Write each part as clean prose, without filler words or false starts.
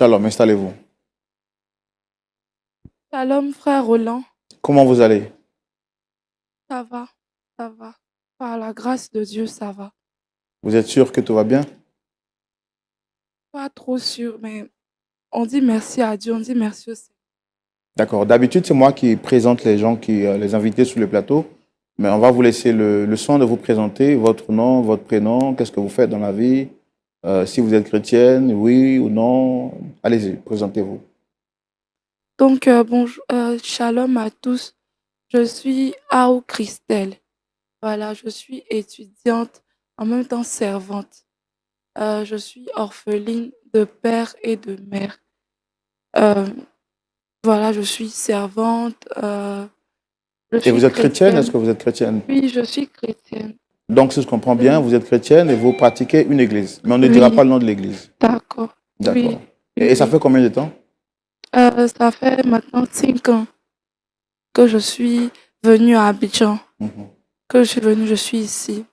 Shalom, installez-vous. Shalom, frère Roland. Comment vous allez? Ça va, ça va. Par la grâce de Dieu, ça va. Vous êtes sûr que tout va bien? Pas trop sûr, mais on dit merci à Dieu, on dit merci au Seigneur. D'accord. D'habitude, c'est moi qui présente les gens, les invités sur le plateau. Mais on va vous laisser le soin de vous présenter votre nom, votre prénom, qu'est-ce que vous faites dans la vie, si vous êtes chrétienne, oui ou non. Allez-y, présentez-vous. Donc, bonjour, shalom à tous. Je suis Ao Christelle. Voilà, je suis étudiante, en même temps servante. Je suis orpheline de père et de mère. Euh, voilà, je suis servante. Je Et suis vous êtes chrétienne? Est-ce chrétienne. que vous êtes chrétienne? Oui, je suis chrétienne. Donc, si je comprends bien, Oui, vous êtes chrétienne et vous pratiquez une église. Mais on ne dira pas oui, le nom de l'église. d'accord. D'accord. Oui, Et oui, ça oui. fait combien de temps? Ça fait maintenant 5 ans que je suis venue à Abidjan, Mhm. que je suis venue, je suis ici.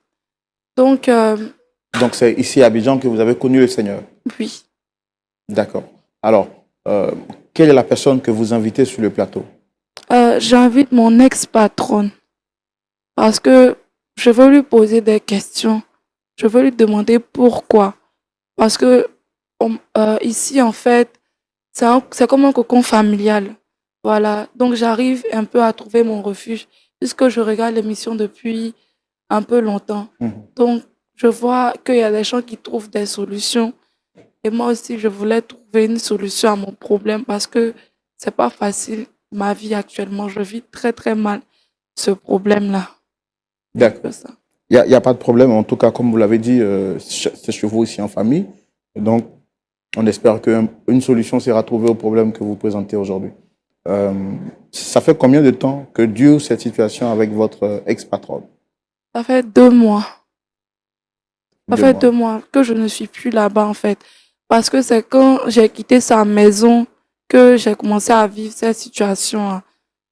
Donc, Donc, c'est ici à Abidjan que vous avez connu le Seigneur. oui. D'accord. Alors, euh, quelle est la personne que vous invitez sur le plateau? J'invite mon ex-patronne parce que je veux lui poser des questions. Je veux lui demander pourquoi. Parce que ici, en fait, c'est comme un cocon familial. Voilà. Donc, j'arrive un peu à trouver mon refuge puisque je regarde l'émission depuis un peu longtemps. Mhm. Donc, je vois qu'il y a des gens qui trouvent des solutions. Et moi aussi, je voulais trouver une solution à mon problème parce que c'est pas facile, ma vie actuellement. Je vis très, très mal ce problème-là. C'est un peu D'accord. ça. Il y a pas de problème. En tout cas, comme vous l'avez dit, c'est chez vous ici en famille. Et donc, on espère qu'une solution sera trouvée au problème que vous présentez aujourd'hui. Euh, Ça fait combien de temps que dure cette situation avec votre ex-patronne? Ça fait 2 mois. Ça Deux fait mois. 2 mois que je ne suis plus là-bas, en fait. Parce que c'est quand j'ai quitté sa maison que j'ai commencé à vivre cette situation-là.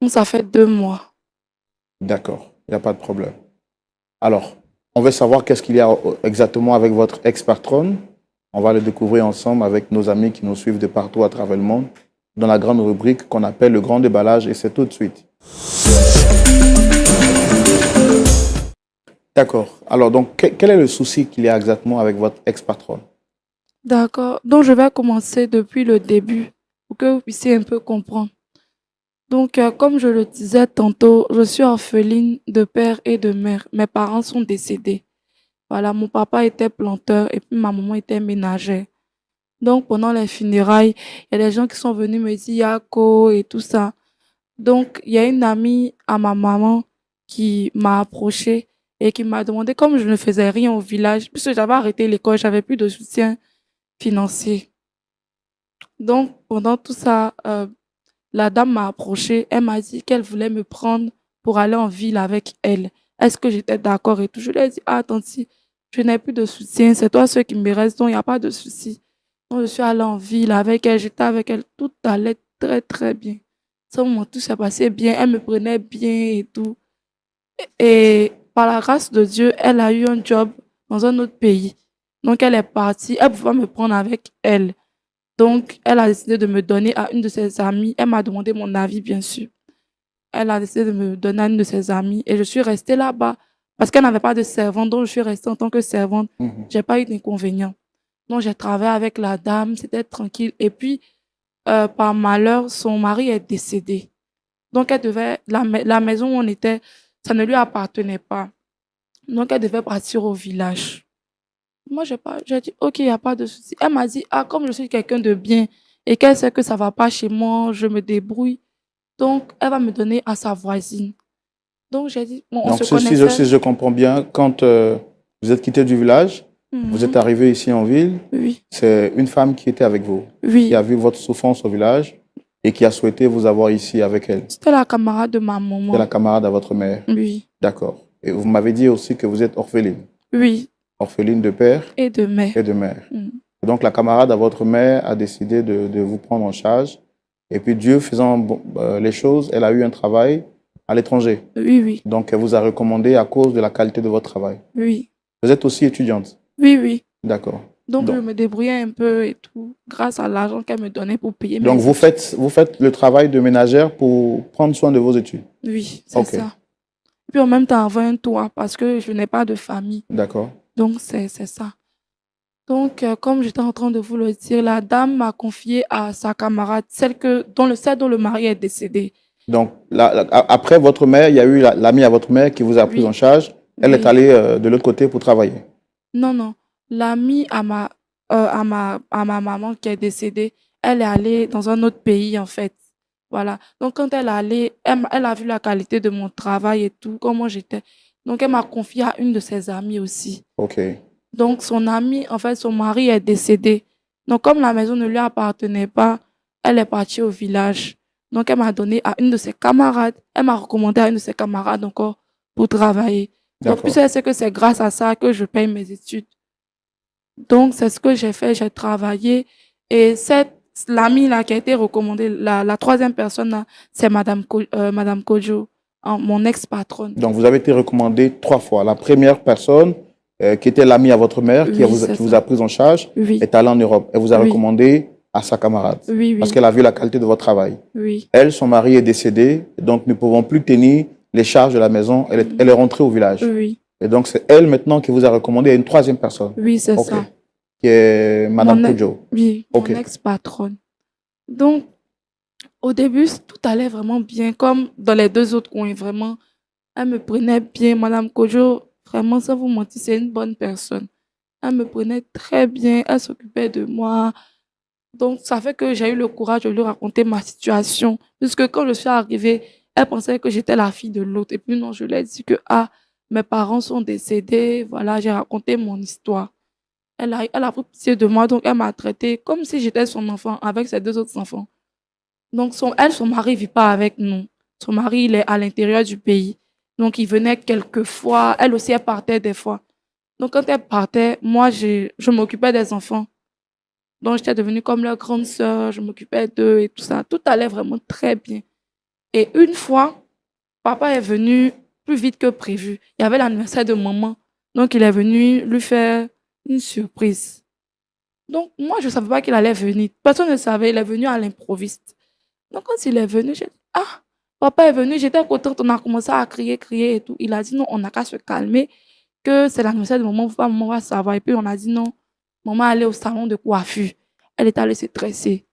Donc, ça fait 2 mois. D'accord. Il n'y a pas de problème. Alors, on veut savoir qu'est-ce qu'il y a exactement avec votre ex-patronne. On va le découvrir ensemble avec nos amis qui nous suivent de partout à travers le monde dans la grande rubrique qu'on appelle le grand déballage et c'est tout de suite. D'accord. Alors, donc, quel est le souci qu'il y a exactement avec votre ex-patronne? D'accord. Donc, je vais commencer depuis le début pour que vous puissiez un peu comprendre. Donc, comme je le disais tantôt, je suis orpheline de père et de mère. Mes parents sont décédés. Voilà, mon papa était planteur et puis ma maman était ménagère. Donc, pendant les funérailles, il y a des gens qui sont venus me dire Yako et tout ça. Donc, il y a une amie à ma maman qui m'a approchée et qui m'a demandé, comme je ne faisais rien au village, puisque j'avais arrêté l'école, j'avais plus de soutien financier. Donc, pendant tout ça, la dame m'a approchée, elle m'a dit qu'elle voulait me prendre pour aller en ville avec elle. Est-ce que j'étais d'accord et tout? Je lui ai dit, ah, tante, je n'ai plus de soutien, c'est toi ceux qui me restent, donc il n'y a pas de souci. Donc, je suis allée en ville avec elle, j'étais avec elle, tout allait très, très bien. Ce moment, tout s'est passé bien, elle me prenait bien et tout. Et par la grâce de Dieu, elle a eu un job dans un autre pays. Donc, elle est partie, elle pouvait me prendre avec elle. Donc, elle a décidé de me donner à une de ses amies. Elle m'a demandé mon avis, bien sûr. Elle a décidé de me donner à une de ses amies et je suis restée là-bas parce qu'elle n'avait pas de servante. Donc, je suis restée en tant que servante. Mhm. J'ai pas eu d'inconvénient. Donc, j'ai travaillé avec la dame, c'était tranquille. Et puis, par malheur, son mari est décédé. Donc, elle devait, la maison où on était, ça ne lui appartenait pas. Donc, elle devait partir au village. Moi, j'ai dit, OK, il n'y a pas de souci. Elle m'a dit, ah, comme je suis quelqu'un de bien et qu'elle sait que ça ne va pas chez moi, je me débrouille. Donc, elle va me donner à sa voisine. Donc, j'ai dit, bon, on Donc, se connaissait. si je comprends bien, quand vous êtes quitté du village, vous êtes Mhm. arrivé ici en ville, Oui, c'est une femme qui était avec vous, qui a oui. vu votre souffrance au village et qui a souhaité vous avoir ici avec elle. C'était la camarade de ma C'est la maman. camarade à votre mère. Oui, D'accord. Et vous m'avez dit aussi que vous êtes orpheline. oui. Orpheline de père Et de mai. et de mère. Mhm. Donc, la camarade à votre mère a décidé de vous prendre en charge. Et puis, Dieu faisant les choses, elle a eu un travail à l'étranger. Oui, oui, Donc, elle vous a recommandé à cause de la qualité de votre travail. oui. Vous êtes aussi étudiante. Oui, oui. D'accord. Donc, je Donc, me débrouillais un peu et tout, grâce à l'argent qu'elle me donnait pour payer donc mes études. vous faites le travail de ménagère pour prendre soin de vos études. Oui, c'est OK, ça. Puis en même temps, avoir un toit parce que je n'ai pas de famille. d'accord. Donc, c'est ça. Donc, comme j'étais en train de vous le dire, la dame m'a confié à sa camarade, celle dont le mari est décédé. Donc, après votre mère, il y a eu l'amie à votre mère qui vous a pris en Oui, charge. Elle est oui. allée de l'autre côté pour travailler. Non, non. L'amie à ma maman qui est décédée, elle est allée dans un autre pays, en fait. Voilà. Donc, quand elle est allée, elle a vu la qualité de mon travail et tout, comment j'étais. Donc, elle m'a confié à une de ses amies aussi. OK, Donc, son amie, en fait, son mari est décédé. Donc, comme la maison ne lui appartenait pas, elle est partie au village. Donc, elle m'a donné à une de ses camarades. Elle m'a recommandé à une de ses camarades encore pour travailler. Donc, puis d'accord. elle sait que c'est grâce à ça que je paye mes études. Donc, c'est ce que j'ai fait. J'ai travaillé. Et l'amie là qui a été recommandée, la troisième personne là, c'est Madame Kojo, mon ex-patronne. Donc, vous avez été recommandé 3 fois. La première personne, qui était l'amie à votre mère, Oui, c'est qui vous a ça. pris en charge, Oui, est allée en Europe. Elle vous a oui, recommandé à sa camarade oui, parce oui, qu'elle a vu la qualité de votre travail. oui, Elle, son mari est décédé, donc ne pouvons plus tenir les charges de la maison. Elle est rentrée au village. oui, Et donc, c'est elle maintenant qui vous a recommandé à une troisième personne. oui, c'est OK. ça. Qui est Madame Mon, ex- Kojo. oui, OK. mon ex-patronne. Donc, au début, tout allait vraiment bien, comme dans les deux autres coins, vraiment. Elle me prenait bien. Madame Kojo, vraiment, sans vous mentir, c'est une bonne personne. Elle me prenait très bien, elle s'occupait de moi. Donc, ça fait que j'ai eu le courage de lui raconter ma situation. Puisque quand je suis arrivée, elle pensait que j'étais la fille de l'autre. Et puis non, je lui ai dit que, ah, mes parents sont décédés. Voilà, j'ai raconté mon histoire. Elle a pris pitié de moi, donc elle m'a traitée comme si j'étais son enfant avec ses deux autres enfants. Donc, son mari ne vit pas avec nous. Son mari, il est à l'intérieur du pays. Donc, il venait quelques fois. Elle aussi, elle partait des fois. Donc, quand elle partait, moi, je m'occupais des enfants. Donc, j'étais devenue comme leur grande sœur. Je m'occupais d'eux et tout ça. Tout allait vraiment très bien. Et une fois, papa est venu plus vite que prévu. Il y avait l'anniversaire de maman. Donc, il est venu lui faire une surprise. Donc, moi, je ne savais pas qu'il allait venir. Personne ne savait. Il est venu à l'improviste. Donc, quand il est venu, j'ai dit, ah, papa est venu, j'étais contente, on a commencé à crier, crier et tout. Il a dit, non, on n'a qu'à se calmer, que c'est l'anniversaire de maman, maman va savoir. Et puis, on a dit, non, maman allait au salon de coiffure. Elle est allée se tresser.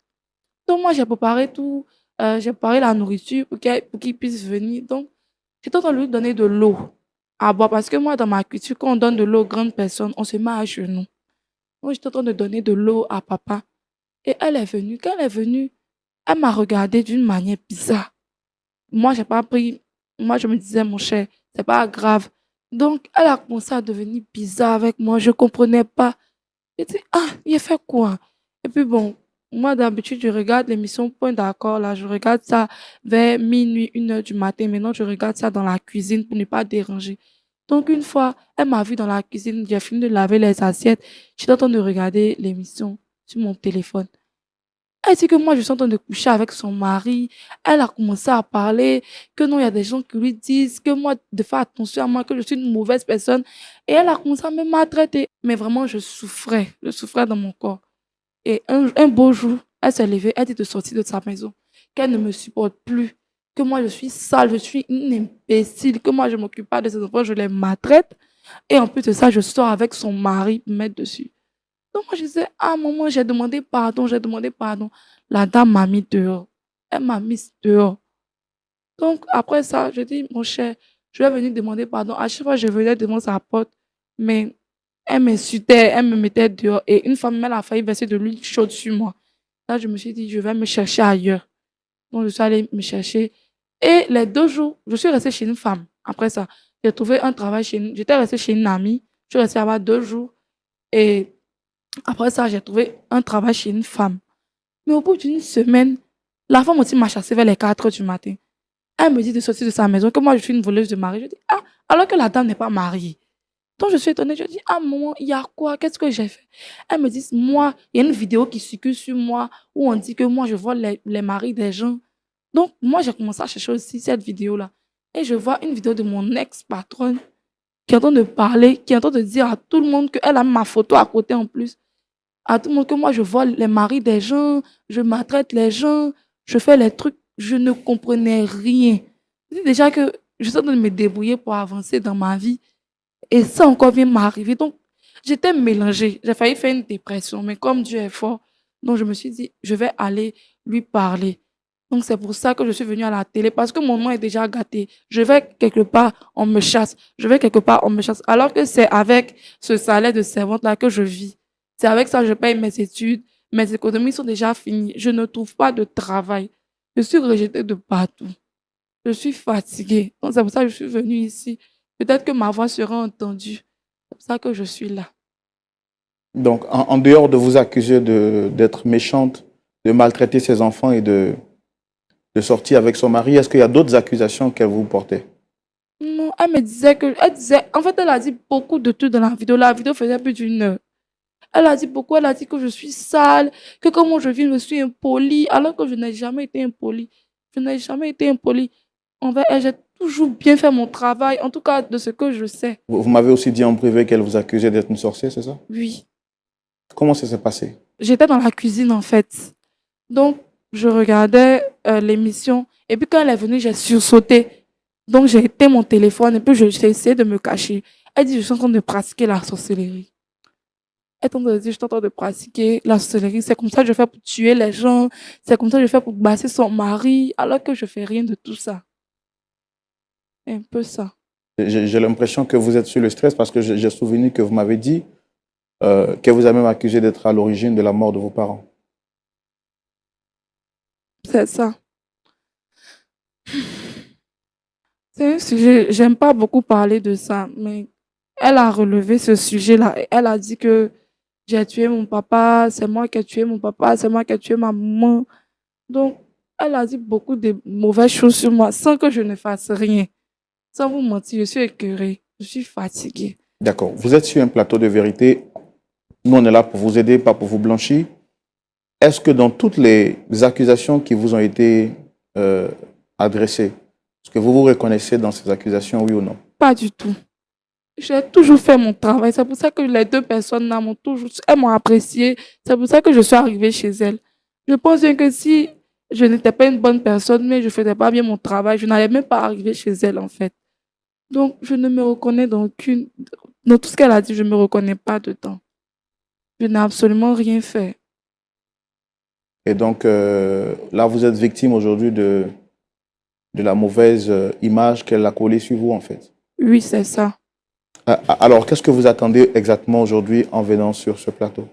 Donc, moi, j'ai préparé tout, j'ai préparé la nourriture pour qu'il puisse venir. Donc, j'étais en train de lui donner de l'eau à boire, parce que moi, dans ma culture, quand on donne de l'eau aux grandes personnes, on se met à genoux. Donc, j'étais en train de donner de l'eau à papa. Et elle est venue. Quand elle est venue, elle m'a regardée d'une manière bizarre. Moi, j'ai pas pris. Moi, je me disais, mon cher, c'est pas grave. Donc, elle a commencé à devenir bizarre avec moi. Je comprenais pas. J'ai dit, ah, il a fait quoi? Et puis bon, moi, d'habitude, je regarde l'émission Point d'accord, là. Je regarde ça vers minuit, 1 heure du matin. Maintenant, je regarde ça dans la cuisine pour ne pas déranger. Donc, une fois, elle m'a vu dans la cuisine. J'ai fini de laver les assiettes. J'étais en train de regarder l'émission sur mon téléphone. Elle dit que moi, je suis en train de coucher avec son mari. Elle a commencé à parler que non, il y a des gens qui lui disent que moi, de faire attention à moi, que je suis une mauvaise personne. Et elle a commencé à me maltraiter. Mais vraiment, je souffrais dans mon corps. Et un beau jour, elle s'est levée, elle dit de sortir de sa maison, qu'elle ne me supporte plus, que moi, je suis sale, je suis une imbécile, que moi, je ne m'occupe pas de ses enfants, je les maltraite. Et en plus de ça, je sors avec son mari pour mettre dessus. Donc, moi, je disais, ah, maman, j'ai demandé pardon, j'ai demandé pardon. La dame m'a mis dehors. Elle m'a mis dehors. Donc, après ça, je dis, mon cher, je vais venir demander pardon. À chaque fois, je venais devant sa porte, mais elle m'insultait, elle me mettait dehors. Et une fois, même, elle a failli verser de l'huile chaude sur moi. Là, je me suis dit, je vais me chercher ailleurs. Donc, je suis allée me chercher. Et les 2 jours, je suis restée chez une femme. Après ça, j'ai trouvé un travail chez une... J'étais restée chez une amie. Je suis restée là-bas 2 jours. Et après ça, j'ai trouvé un travail chez une femme. Mais au bout d'une semaine, la femme aussi m'a chassée vers les 4 heures du matin. Elle me dit de sortir de sa maison, que moi je suis une voleuse de mari. Je dis, ah, alors que la dame n'est pas mariée. Donc je suis étonnée, je dis, ah maman, il y a quoi? Qu'est-ce que j'ai fait? Elle me dit, moi, il y a une vidéo qui circule sur moi où on dit que moi je vois les maris des gens. Donc moi j'ai commencé à chercher aussi cette vidéo-là. Et je vois une vidéo de mon ex-patronne qui est en train de parler, qui est en train de dire à tout le monde qu'elle a ma photo à côté en plus. à tout le monde que moi, je vole les maris des gens, je maltraite les gens, je fais les trucs. Je ne comprenais rien. Je dis déjà que je suis en train de me débrouiller pour avancer dans ma vie. Et ça encore vient m'arriver. Donc, j'étais mélangée. J'ai failli faire une dépression. Mais comme Dieu est fort, donc je me suis dit, je vais aller lui parler. Donc, c'est pour ça que je suis venue à la télé, parce que mon nom est déjà gâté. Je vais quelque part, on me chasse. Je vais quelque part, on me chasse. Alors que c'est avec ce salaire de servante-là que je vis. C'est avec ça que je paye mes études. Mes économies sont déjà finies. Je ne trouve pas de travail. Je suis rejetée de partout. Je suis fatiguée. Donc, c'est pour ça que je suis venue ici. Peut-être que ma voix sera entendue. C'est pour ça que je suis là. Donc, en dehors de vous accuser d'être méchante, de maltraiter ses enfants et de sortir avec son mari, est-ce qu'il y a d'autres accusations qu'elle vous portait? Non, elle me disait que, elle disait, en fait, elle a dit beaucoup de trucs dans la vidéo. La vidéo faisait plus d'une heure. Elle a dit beaucoup, elle a dit que je suis sale, que comment je vis, je suis impolie, alors que je n'ai jamais été impolie. Je n'ai jamais été impolie envers elle. J'ai toujours bien fait mon travail, en tout cas de ce que je sais. Vous m'avez aussi dit en privé qu'elle vous accusait d'être une sorcière, c'est ça? Oui. Comment ça s'est passé? J'étais dans la cuisine, en fait. Donc, je regardais l'émission. Et puis, quand elle est venue, j'ai sursauté. Donc, j'ai éteint mon téléphone et puis j'ai essayé de me cacher. Elle dit, je suis en train de pratiquer la sorcellerie. Elle est en train de dire, je suis en train de pratiquer la sorcellerie. C'est comme ça que je fais pour tuer les gens. C'est comme ça que je fais pour basser son mari. Alors que je fais rien de tout ça. C'est un peu ça. J'ai l'impression que vous êtes sur le stress parce que j'ai souvenu que vous m'avez dit qu'elle vous a même accusé d'être à l'origine de la mort de vos parents. C'est ça. C'est un sujet, j'aime pas beaucoup parler de ça, mais elle a relevé ce sujet-là. Elle a dit que j'ai tué mon papa, c'est moi qui ai tué mon papa, c'est moi qui ai tué ma maman. Donc, elle a dit beaucoup de mauvaises choses sur moi sans que je ne fasse rien. Sans vous mentir, je suis écœurée, je suis fatiguée. D'accord. Vous êtes sur un plateau de vérité. Nous, on est là pour vous aider, pas pour vous blanchir. Est-ce que dans toutes les accusations qui vous ont été adressées, est-ce que vous vous reconnaissez dans ces accusations, oui ou non? Pas du tout. J'ai toujours fait mon travail. C'est pour ça que les deux personnes là m'ont toujours, elles m'ont apprécié. C'est pour ça que je suis arrivée chez elles. Je pense bien que si je n'étais pas une bonne personne, mais je ne faisais pas bien mon travail, je n'allais même pas arriver chez elles, en fait. Donc, je ne me reconnais dans aucune, dans tout ce qu'elle a dit, je ne me reconnais pas dedans. Je n'ai absolument rien fait. Et donc, là, vous êtes victime aujourd'hui de la mauvaise image qu'elle a collée sur vous, en fait. Oui, c'est ça. Alors, qu'est-ce que vous attendez exactement aujourd'hui en venant sur ce plateau?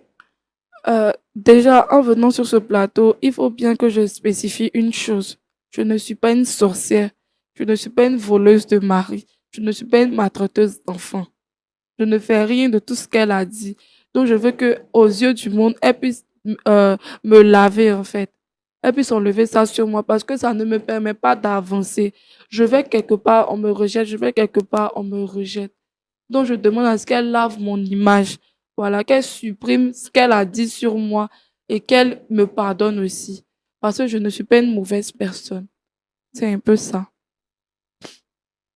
Déjà, en venant sur ce plateau, il faut bien que je spécifie une chose. Je ne suis pas une sorcière. Je ne suis pas une voleuse de mari. Je ne suis pas une maltraiteuse d'enfants. Je ne fais rien de tout ce qu'elle a dit. Donc, je veux que, aux yeux du monde, elle puisse me laver, en fait. Elle puisse enlever ça sur moi parce que ça ne me permet pas d'avancer. Je vais quelque part, on me rejette. Je vais quelque part, on me rejette. Donc, je demande à ce qu'elle lave mon image. Voilà, qu'elle supprime ce qu'elle a dit sur moi et qu'elle me pardonne aussi. Parce que je ne suis pas une mauvaise personne. C'est un peu ça.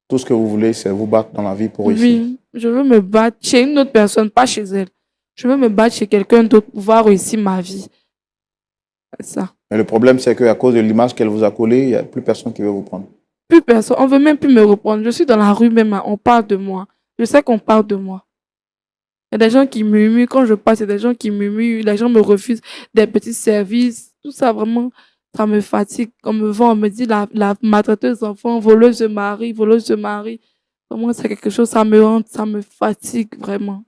Tout ce que vous voulez, c'est vous battre dans la vie pour réussir. Oui, je veux me battre chez une autre personne, pas chez elle. Je veux me battre chez quelqu'un d'autre pour pouvoir réussir ma vie. C'est ça. Mais le problème, c'est qu'à cause de l'image qu'elle vous a collée, il n'y a plus personne qui veut vous prendre. Plus personne, on veut même plus me reprendre. Je suis dans la rue même, on parle de moi. Je sais qu'on parle de moi. Il y a des gens qui murmurent quand je passe, il y a des gens qui murmurent, les gens me refusent des petits services. Tout ça, vraiment, ça me fatigue. On me vend, on me dit la maltraiteuse d'enfants, voleuse de mari, voleuse de mari. Vraiment, c'est quelque chose, ça me hante, ça me fatigue vraiment.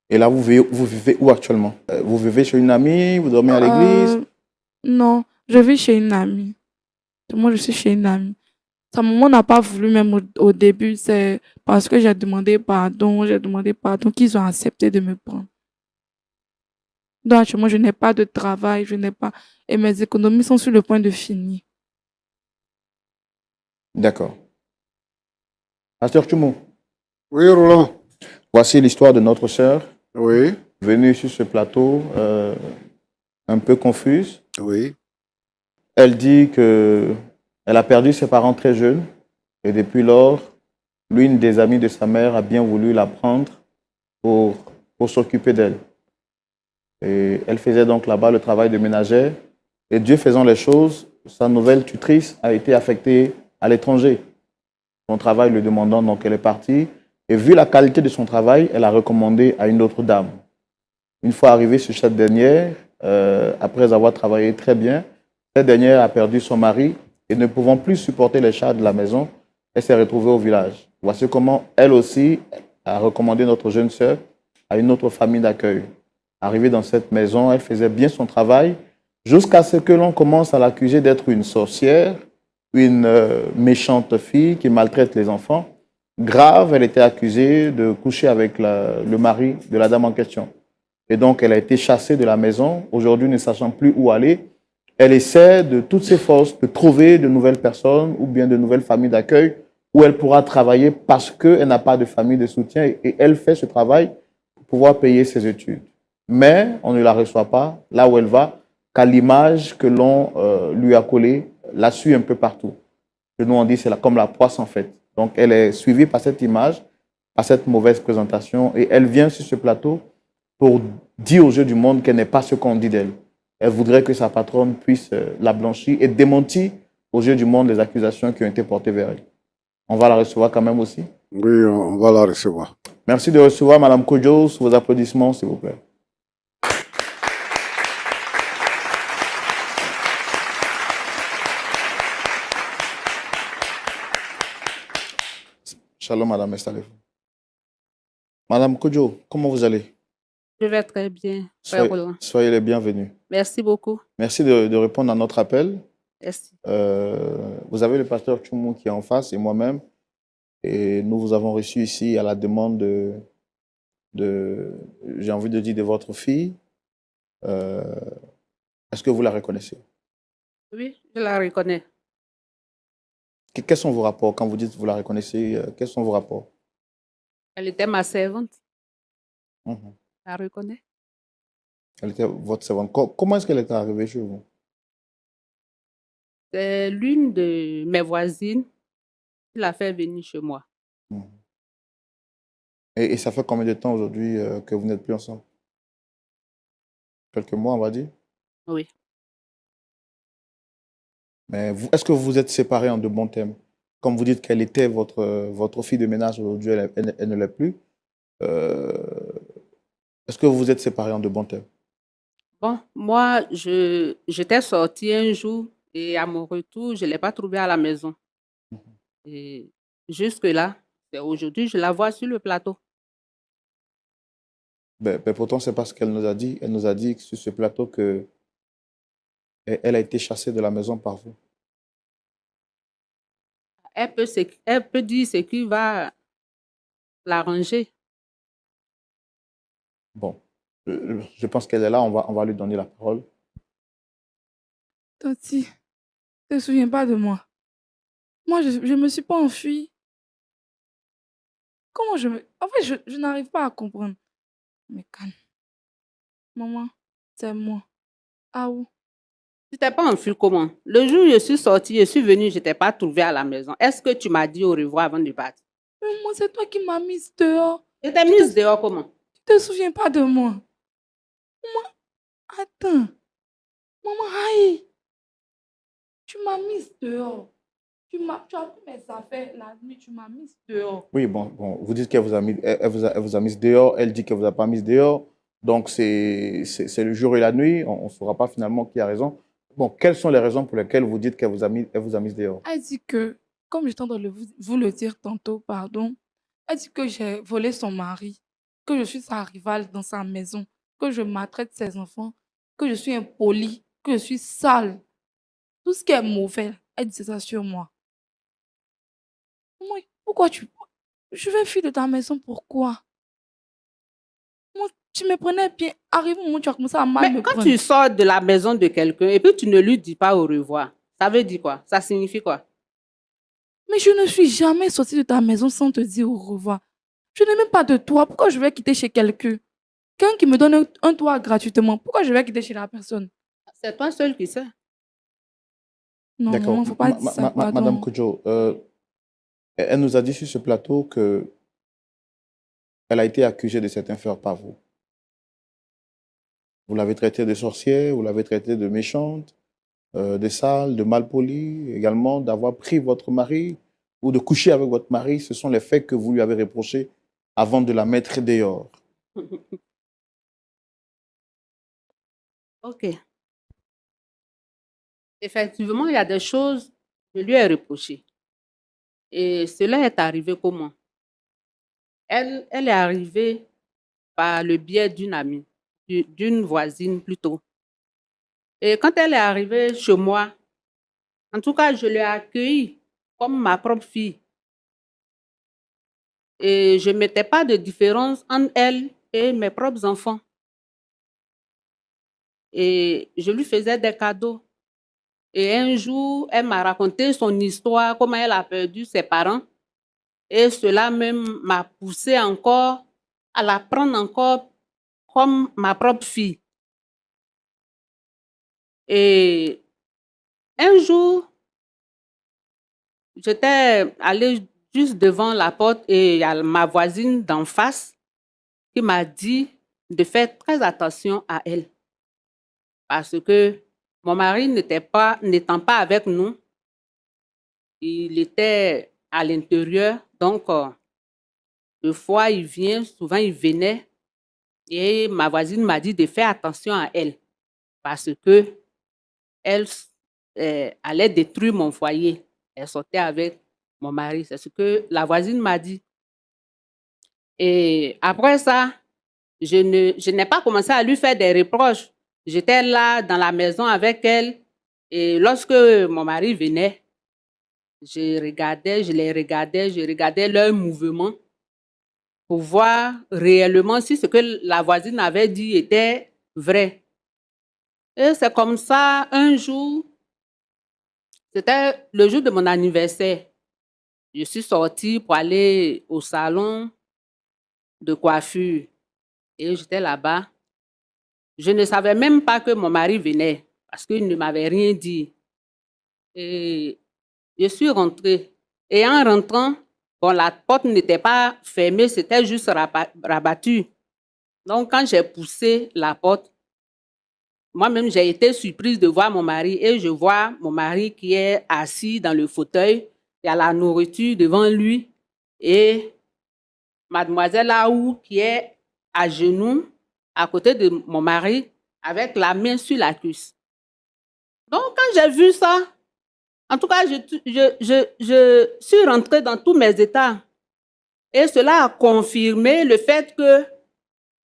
Et là, vous vivez où actuellement? Vous vivez chez une amie? Vous dormez à l'église? Euh, non, je vis chez une amie. Moi, je suis chez une amie. Sa maman n'a pas voulu même au début, c'est parce que j'ai demandé pardon qu'ils ont accepté de me prendre. Donc, actuellement, je n'ai pas de travail, je n'ai pas, et mes économies sont sur le point de finir. D'accord. Pasteur Chumo, Oui, Roland. voici l'histoire de notre sœur, Oui, venue sur ce plateau un peu confuse. oui. Elle dit que elle a perdu ses parents très jeunes et depuis lors, l'une des amies de sa mère a bien voulu la prendre pour s'occuper d'elle. Et elle faisait donc là-bas le travail de ménagère. Et Dieu faisant les choses, sa nouvelle tutrice a été affectée à l'étranger. Son travail le demandant, donc elle est partie. Et vu la qualité de son travail, elle a recommandé à une autre dame. Une fois arrivée sur cette dernière, après avoir travaillé très bien, cette dernière a perdu son mari et ne pouvant plus supporter les charges de la maison, elle s'est retrouvée au village. Voici comment elle aussi a recommandé notre jeune sœur à une autre famille d'accueil. Arrivée dans cette maison, elle faisait bien son travail jusqu'à ce que l'on commence à l'accuser d'être une sorcière, une méchante fille qui maltraite les enfants. Grave, elle était accusée de coucher avec le mari de la dame en question. Et donc, elle a été chassée de la maison. Aujourd'hui, ne sachant plus où aller, elle essaie de toutes ses forces de trouver de nouvelles personnes ou bien de nouvelles familles d'accueil où elle pourra travailler parce qu'elle n'a pas de famille de soutien et elle fait ce travail pour pouvoir payer ses études. Mais on ne la reçoit pas là où elle va, car l'image que l'on lui a collée la suit un peu partout. Que nous on dit c'est comme la poisse en fait. Donc elle est suivie par cette image, par cette mauvaise présentation et elle vient sur ce plateau pour dire aux yeux du monde qu'elle n'est pas ce qu'on dit d'elle. Elle voudrait que sa patronne puisse la blanchir et démentir aux yeux du monde les accusations qui ont été portées vers elle. On va la recevoir quand même aussi. Oui, on va la recevoir. Merci de recevoir Mme Kodjo sous vos applaudissements, s'il vous plaît. Shalom, Madame, installez-vous. Madame Kodjo, comment vous allez? Je vais très bien, Frère Roland. Soyez les bienvenus. Merci beaucoup. Merci de répondre à notre appel. Merci. Vous avez le pasteur Tchoumou qui est en face et moi-même. Et nous vous avons reçu ici à la demande j'ai envie de dire, de votre fille. Est-ce que vous la reconnaissez? Oui, je la reconnais. Quels sont vos rapports? Quand vous dites que vous la reconnaissez, quels sont vos rapports? Elle était ma servante. Mhm. Je la reconnais. Elle était votre servante. Comment est-ce qu'elle est arrivée chez vous? C'est l'une de mes voisines qui l'a fait venir chez moi. Mhm. Et ça fait combien de temps aujourd'hui que vous n'êtes plus ensemble? Quelques mois, on va dire? Oui. Mais est-ce que vous vous êtes séparés en de bons termes? Comme vous dites qu'elle était votre fille de ménage, aujourd'hui, elle ne l'est plus. Est-ce que vous vous êtes séparés en de bons termes? Bon, moi, j'étais sortie un jour et à mon retour, je ne l'ai pas trouvée à la maison. Mhm. Et jusque-là, c'est aujourd'hui, je la vois sur le plateau. Ben, pourtant, c'est pas ce qu'elle nous a dit. Elle nous a dit sur ce plateau qu'elle a été chassée de la maison par vous. Elle peut dire ce qui va l'arranger. Bon, je pense qu'elle est là. On va lui donner la parole. Tati, ne te souviens pas de moi. Moi, je ne me suis pas enfuie. Comment je me... En fait, je n'arrive pas à comprendre. Mais calme. Maman, c'est moi. Ah où? Tu t'es pas enfui comment? Le jour où je suis sortie, je suis venue, je t'ai pas trouvée à la maison. Est-ce que tu m'as dit au revoir avant de partir? Mais moi, c'est toi qui m'as mise dehors. Je t'ai mise dehors comment? Tu te souviens pas de moi. Maman, attends. Maman, aïe. Tu m'as mise dehors. Tu as pris mes affaires la nuit, tu m'as mise dehors. Oui, bon, vous dites qu'elle vous a mis, elle vous a mise dehors. Elle dit qu'elle vous a pas mise dehors. Donc, c'est le jour et la nuit. On ne saura pas finalement qui a raison. Bon, quelles sont les raisons pour lesquelles vous dites qu'elle elle vous a mise dehors? Elle dit que, comme j'étais en train de vous le dire tantôt, pardon, elle dit que j'ai volé son mari, que je suis sa rivale dans sa maison, que je maltraite ses enfants, que je suis impolie, que je suis sale. Tout ce qui est mauvais, elle dit ça sur moi. Moi, pourquoi tu... Je vais fuir de ta maison, pourquoi? Moi, tu me prenais bien. Arrive au moment où tu as commencé à mal Mais me quand prendre. tu sors de la maison de quelqu'un et puis tu ne lui dis pas au revoir, ça veut dire quoi? Ça signifie quoi? Mais je ne suis jamais sortie de ta maison sans te dire au revoir. Je n'ai même pas de toi. Pourquoi je vais quitter chez quelqu'un? Quelqu'un qui me donne un toit gratuitement. Pourquoi je vais quitter chez la personne? C'est toi seul qui sais. Non, D'accord. maman, faut pas dire ça, Madame pardon. Kodjo, elle nous a dit sur ce plateau qu'elle a été accusée de cette affaire par vous. Vous l'avez traitée de sorcière, vous l'avez traitée de méchante, de sale, de malpolie, également d'avoir pris votre mari ou de coucher avec votre mari. Ce sont les faits que vous lui avez reprochés avant de la mettre dehors. Ok. Effectivement, il y a des choses que je lui ai reprochées. Et cela est arrivé comment? Elle est arrivée par le biais d'une amie, d'une voisine plutôt. Et quand elle est arrivée chez moi, en tout cas, je l'ai accueillie comme ma propre fille. Et je ne mettais pas de différence entre elle et mes propres enfants. Et je lui faisais des cadeaux. Et un jour, elle m'a raconté son histoire, comment elle a perdu ses parents. Et cela même m'a poussé encore à la prendre encore comme ma propre fille. Et un jour, j'étais allée juste devant la porte et il y a ma voisine d'en face qui m'a dit de faire très attention à elle. Parce que mon mari n'étant pas avec nous, il était à l'intérieur. Donc, des fois, il vient, souvent il venait. Et ma voisine m'a dit de faire attention à elle. Parce que elle allait détruire mon foyer. Elle sortait avec mon mari. C'est ce que la voisine m'a dit. Et après ça, je n'ai pas commencé à lui faire des reproches. J'étais là dans la maison avec elle. Et lorsque mon mari venait, je regardais leurs mouvements pour voir réellement si ce que la voisine avait dit était vrai. Et c'est comme ça, un jour, c'était le jour de mon anniversaire. Je suis sortie pour aller au salon de coiffure et j'étais là-bas. Je ne savais même pas que mon mari venait parce qu'il ne m'avait rien dit. Et je suis rentrée. Et en rentrant, bon, la porte n'était pas fermée, c'était juste rabattue. Donc, quand j'ai poussé la porte, moi-même, j'ai été surprise de voir mon mari et je vois mon mari qui est assis dans le fauteuil. Il y a la nourriture devant lui et mademoiselle Laou qui est à genoux à côté de mon mari avec la main sur la cuisse. Donc, quand j'ai vu ça, en tout cas, je suis rentrée dans tous mes états. Et cela a confirmé le fait que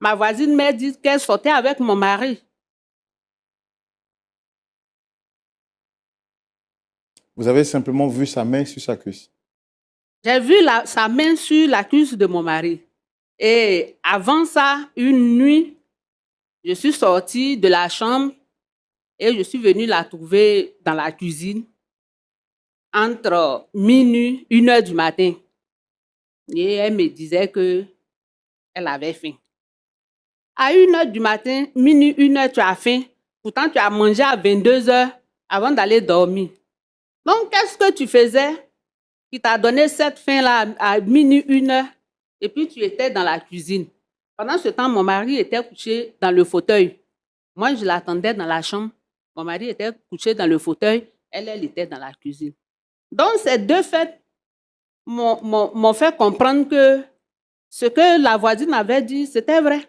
ma voisine m'a dit qu'elle sortait avec mon mari. Vous avez simplement vu sa main sur sa cuisse. J'ai vu sa main sur la cuisse de mon mari. Et avant ça, une nuit, je suis sortie de la chambre et je suis venue la trouver dans la cuisine entre minuit et 1h du matin. Et elle me disait qu'elle avait faim. À 1h du matin, minuit, 1h, tu as faim. Pourtant, tu as mangé à 22h avant d'aller dormir. Donc, qu'est-ce que tu faisais qui t'a donné cette faim-là à minuit, 1h, et puis tu étais dans la cuisine? Pendant ce temps, mon mari était couché dans le fauteuil. Moi, je l'attendais dans la chambre. Mon mari était couché dans le fauteuil. Elle était dans la cuisine. Donc, ces deux faits m'ont fait comprendre que ce que la voisine avait dit, c'était vrai.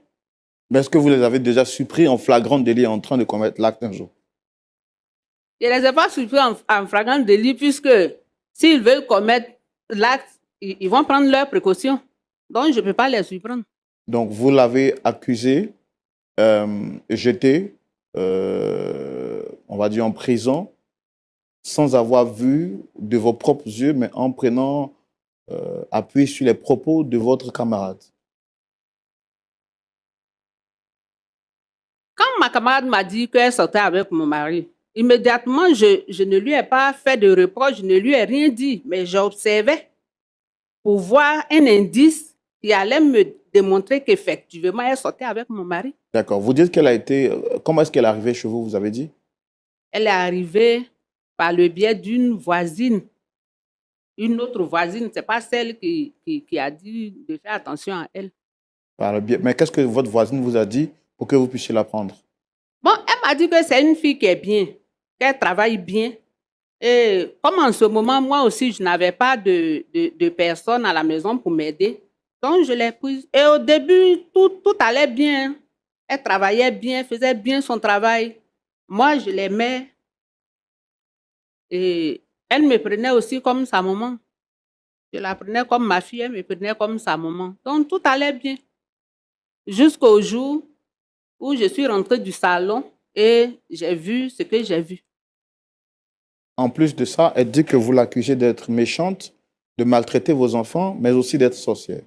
Mais est-ce que vous les avez déjà surpris en flagrant délit en train de commettre l'acte un jour? Je ne les ai pas surpris en flagrant délit puisque s'ils veulent commettre l'acte, ils vont prendre leurs précautions. Donc, je ne peux pas les surprendre. Donc, vous l'avez accusé, jeté, on va dire en prison, sans avoir vu de vos propres yeux, mais en prenant appui sur les propos de votre camarade. Quand ma camarade m'a dit qu'elle sortait avec mon mari, immédiatement, je ne lui ai pas fait de reproche, je ne lui ai rien dit, mais j'observais pour voir un indice qui allait me démontrer qu'effectivement, elle sortait avec mon mari. D'accord. Vous dites qu'elle a été... Comment est-ce qu'elle est arrivée chez vous, vous avez dit? Elle est arrivée par le biais d'une voisine. Une autre voisine, ce n'est pas celle qui a dit de faire attention à elle. Par le biais... Mais qu'est-ce que votre voisine vous a dit pour que vous puissiez la prendre? m'a dit que c'est une fille qui est bien, qu'elle travaille bien. Et comme en ce moment, moi aussi, je n'avais pas de personne à la maison pour m'aider, donc je l'ai prise. Et au début, tout allait bien. Elle travaillait bien, faisait bien son travail. Moi, je l'aimais. Et elle me prenait aussi comme sa maman. Je la prenais comme ma fille, elle me prenait comme sa maman. Donc, tout allait bien. Jusqu'au jour où je suis rentrée du salon et j'ai vu ce que j'ai vu. En plus de ça, elle dit que vous l'accusez d'être méchante, de maltraiter vos enfants, mais aussi d'être sorcière.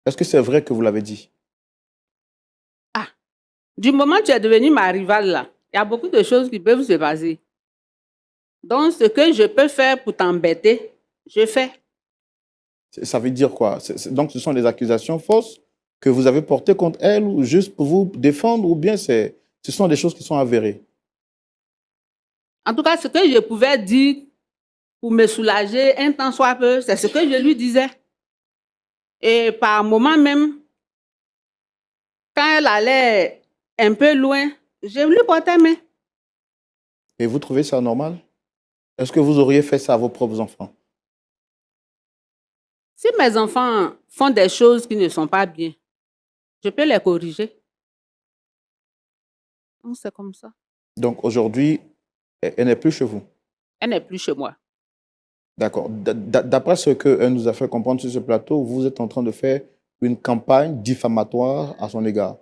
Est-ce que c'est vrai que vous l'avez dit? Du moment que tu es devenue ma rivale, là, il y a beaucoup de choses qui peuvent se passer. Donc, ce que je peux faire pour t'embêter, je fais. Ça veut dire quoi? Donc, ce sont des accusations fausses que vous avez portées contre elle ou juste pour vous défendre ou bien ce sont des choses qui sont avérées? En tout cas, ce que je pouvais dire pour me soulager un temps soit peu, c'est ce que je lui disais. Et par moment même, quand elle allait un peu loin, je lui portais main. Et vous trouvez ça normal? Est-ce que vous auriez fait ça à vos propres enfants? Si mes enfants font des choses qui ne sont pas bien, je peux les corriger. Donc, c'est comme ça. Donc, aujourd'hui, elle n'est plus chez vous? Elle n'est plus chez moi. D'accord. D'après ce qu'elle nous a fait comprendre sur ce plateau, vous êtes en train de faire une campagne diffamatoire à son égard,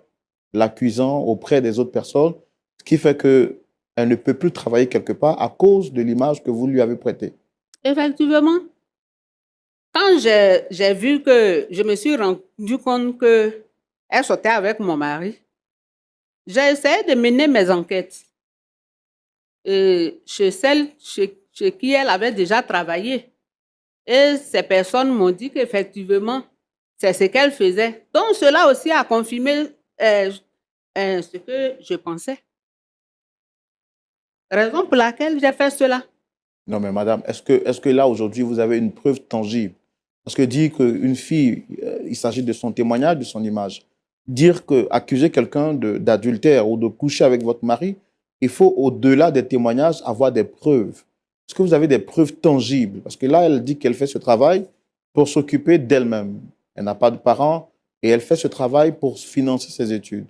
l'accusant auprès des autres personnes, ce qui fait qu'elle ne peut plus travailler quelque part à cause de l'image que vous lui avez prêtée. Effectivement, quand j'ai vu que je me suis rendu compte qu'elle sortait avec mon mari, j'ai essayé de mener mes enquêtes chez celles chez qui elle avait déjà travaillé. Et ces personnes m'ont dit qu'effectivement, c'est ce qu'elle faisait. Donc, cela aussi a confirmé ce que je pensais. Raison pour laquelle j'ai fait cela. Non, mais madame, est-ce que là, aujourd'hui, vous avez une preuve tangible? Parce que dire qu'une fille, il s'agit de son témoignage, de son image. Dire que accuser quelqu'un d'adultère ou de coucher avec votre mari, il faut, au-delà des témoignages, avoir des preuves. Est-ce que vous avez des preuves tangibles? Parce que là, elle dit qu'elle fait ce travail pour s'occuper d'elle-même. Elle n'a pas de parents et elle fait ce travail pour financer ses études.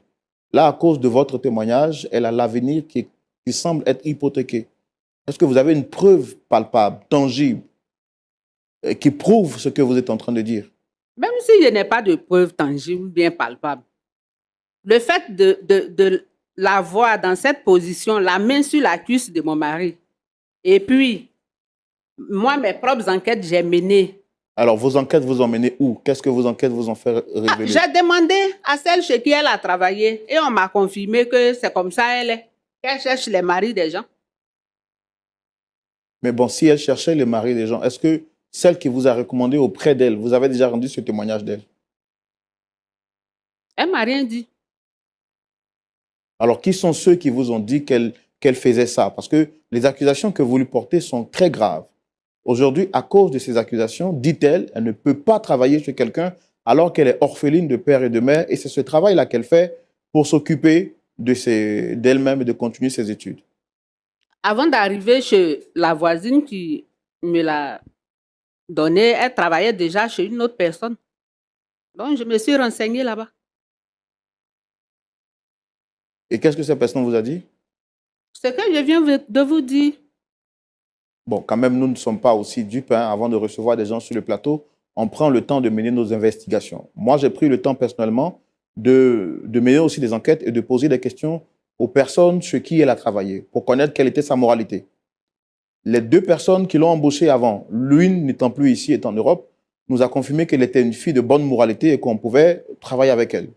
Là, à cause de votre témoignage, elle a l'avenir qui semble être hypothéqué. Est-ce que vous avez une preuve palpable, tangible, qui prouve ce que vous êtes en train de dire? Même si je n'ai pas de preuves tangibles, bien palpables, le fait de la voir dans cette position, la main sur la cuisse de mon mari, et puis, moi, mes propres enquêtes, j'ai mené. Alors, vos enquêtes vous ont mené où? Qu'est-ce que vos enquêtes vous ont fait révéler? J'ai demandé à celle chez qui elle a travaillé et on m'a confirmé que c'est comme ça elle est, qu'elle cherche les maris des gens. Mais bon, si elle cherchait les maris des gens, est-ce que celle qui vous a recommandé auprès d'elle, vous avez déjà rendu ce témoignage d'elle? Elle ne m'a rien dit. Alors, qui sont ceux qui vous ont dit qu'elle faisait ça? Parce que les accusations que vous lui portez sont très graves. Aujourd'hui, à cause de ces accusations, dit-elle, elle ne peut pas travailler chez quelqu'un alors qu'elle est orpheline de père et de mère. Et c'est ce travail-là qu'elle fait pour s'occuper d'elle-même et de continuer ses études. Avant d'arriver chez la voisine qui me l'a donné, elle travaillait déjà chez une autre personne. Donc, je me suis renseignée là-bas. Et qu'est-ce que cette personne vous a dit? Ce que je viens de vous dire. Bon, quand même, nous ne sommes pas aussi dupes. Hein. Avant de recevoir des gens sur le plateau, on prend le temps de mener nos investigations. Moi, j'ai pris le temps personnellement de mener aussi des enquêtes et de poser des questions aux personnes chez qui elle a travaillé pour connaître quelle était sa moralité. Les deux personnes qui l'ont embauchée avant, l'une n'étant plus ici, étant en Europe, nous a confirmé qu'elle était une fille de bonne moralité et qu'on pouvait travailler avec elle.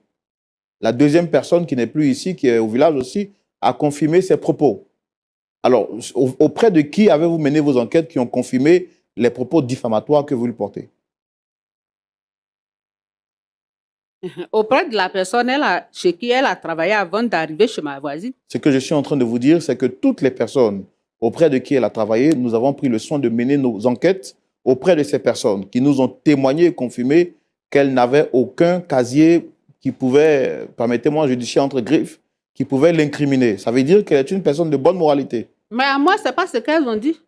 La deuxième personne qui n'est plus ici, qui est au village aussi, a confirmé ses propos. Alors, auprès de qui avez-vous mené vos enquêtes qui ont confirmé les propos diffamatoires que vous lui portez? Auprès de la personne chez qui elle a travaillé avant d'arriver chez ma voisine. Ce que je suis en train de vous dire, c'est que toutes les personnes auprès de qui elle a travaillé, nous avons pris le soin de mener nos enquêtes auprès de ces personnes qui nous ont témoigné et confirmé qu'elle n'avait aucun casier qui pouvait, permettez-moi, je dis ça entre griffes, qui pouvait l'incriminer. Ça veut dire qu'elle est une personne de bonne moralité. Mais à moi, ce n'est pas ce qu'elles ont dit. Ce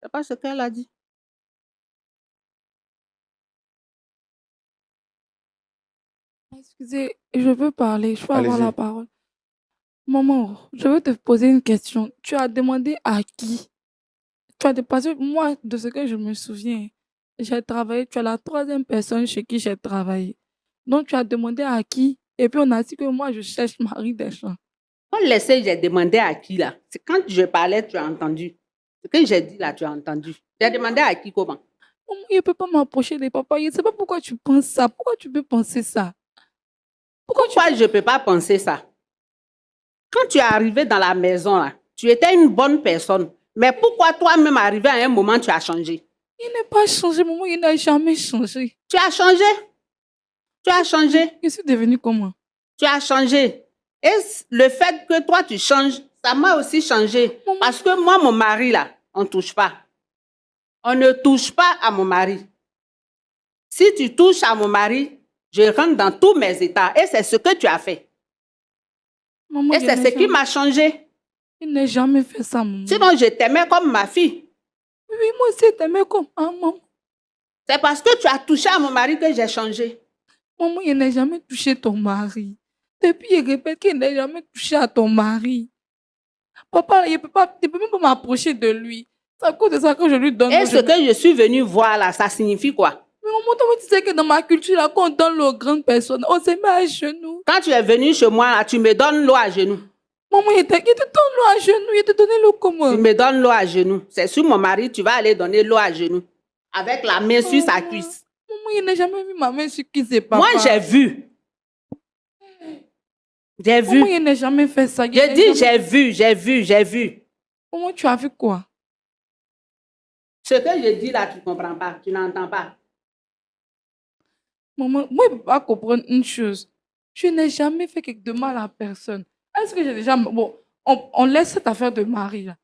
n'est pas ce qu'elle a dit. Excusez, je peux parler, je peux avoir Allez-y. la parole. Maman, je veux te poser une question. Tu as demandé à qui? Parce que moi, de ce que je me souviens, j'ai travaillé, tu es la troisième personne chez qui j'ai travaillé. Donc, tu as demandé à qui? Et puis, on a dit que moi, je cherche Marie Deschamps. Quand laissé, j'ai demandé à qui là? C'est quand je parlais, tu as entendu. Ce que j'ai dit là, tu as entendu. J'ai demandé à qui comment? Maman, il ne peut pas m'approcher des papas. Je ne sais pas pourquoi tu penses ça. Pourquoi tu peux penser ça? Pourquoi je ne peux pas penser ça? Quand tu es arrivé dans la maison là, tu étais une bonne personne. Mais pourquoi toi-même arrivé à un moment, tu as changé? Il n'est pas changé, maman, il n'a jamais changé. Tu as changé? Tu as changé? Je suis devenue comment? Tu as changé. Et le fait que toi, tu changes, ça m'a aussi changé. Maman. Parce que moi, mon mari, là, on ne touche pas. On ne touche pas à mon mari. Si tu touches à mon mari, je rentre dans tous mes états. Et c'est ce que tu as fait. Maman, Et c'est ce qui m'a changé. Il n'a jamais fait ça, maman. Sinon, je t'aimais comme ma fille. Oui, moi aussi, je t'aimais comme maman. C'est parce que tu as touché à mon mari que j'ai changé. Maman, il n'a jamais touché ton mari. Depuis, il répète qu'il n'a jamais touché à ton mari. Papa, il ne peut même pas m'approcher de lui. C'est à cause de ça que je lui donne. Et ce que je suis venue voir là, ça signifie quoi? Mais maman, toi, tu sais que dans ma culture, là, quand on donne l'eau aux grandes personnes, on se met à genoux. Quand tu es venu chez moi, là, tu me donnes l'eau à genoux. Maman, il te donne l'eau à genoux. Il te donne l'eau comment? Tu me donnes l'eau à genoux. C'est sur mon mari, tu vas aller donner l'eau à genoux. Avec la main sur sa cuisse. Maman, il n'a jamais vu ma main sur qui c'est papa. Moi, j'ai vu. J'ai vu. Maman, il n'a jamais fait ça. J'ai dit, j'ai vu. Maman, tu as vu quoi? Ce que je dis là, tu ne comprends pas. Tu n'entends pas. Maman, moi, je ne peux pas comprendre une chose. Je n'ai jamais fait de mal à personne. Est-ce que j'ai déjà... Bon, on laisse cette affaire de mari, là.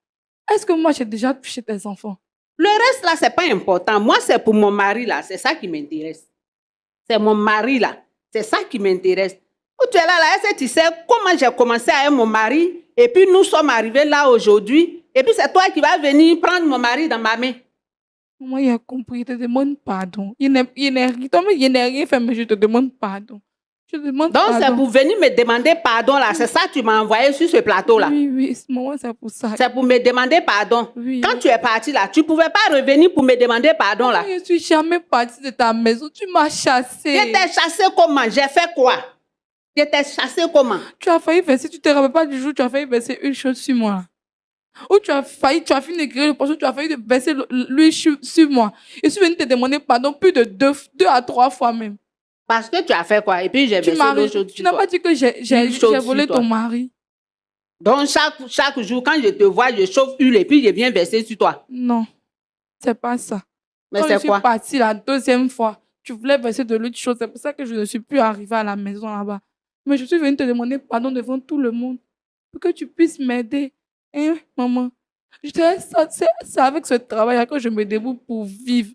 Est-ce que moi, j'ai déjà touché tes enfants? Le reste, là, ce n'est pas important. Moi, c'est pour mon mari, là. C'est ça qui m'intéresse. C'est mon mari, là. C'est ça qui m'intéresse. Où tu es là, est-ce que tu sais comment j'ai commencé à aimer mon mari? Et puis, nous sommes arrivés là aujourd'hui. Et puis, c'est toi qui vas venir prendre mon mari dans ma main. Moi, il a compris, il te demande pardon. Il n'est rien fait, mais je te demande pardon. Je te demande Donc, pardon. c'est pour venir me demander pardon, là. C'est ça que tu m'as envoyé sur ce plateau-là. Oui, maman, c'est pour ça. C'est pour me demander pardon. Oui. Quand tu es parti là, tu ne pouvais pas revenir pour me demander pardon, là. Je ne suis jamais partie de ta maison. Tu m'as chassée. Je t'ai chassé comment? J'ai fait quoi? Je t'ai chassé comment? Tu as failli verser, tu ne te rappelles pas du jour où tu as failli verser une chose sur moi. Ou tu as fini de griller le poisson, tu as failli verser l'huile sur moi. Je suis venue te demander pardon plus de 2 à 3 fois même. Parce que tu as fait quoi? Et puis j'ai versé l'eau chaude Tu sur n'as toi. pas dit que j'ai volé ton mari. Donc chaque jour, quand je te vois, je chauffe l'huile et puis je viens verser sur toi. Non, c'est pas ça. Mais Quand c'est je suis quoi? partie la deuxième fois, tu voulais verser de l'autre chose. C'est pour ça que je ne suis plus arrivée à la maison là-bas. Mais je suis venue te demander pardon devant tout le monde pour que tu puisses m'aider. Hein, maman? C'est avec ce travail que je me débrouille pour vivre.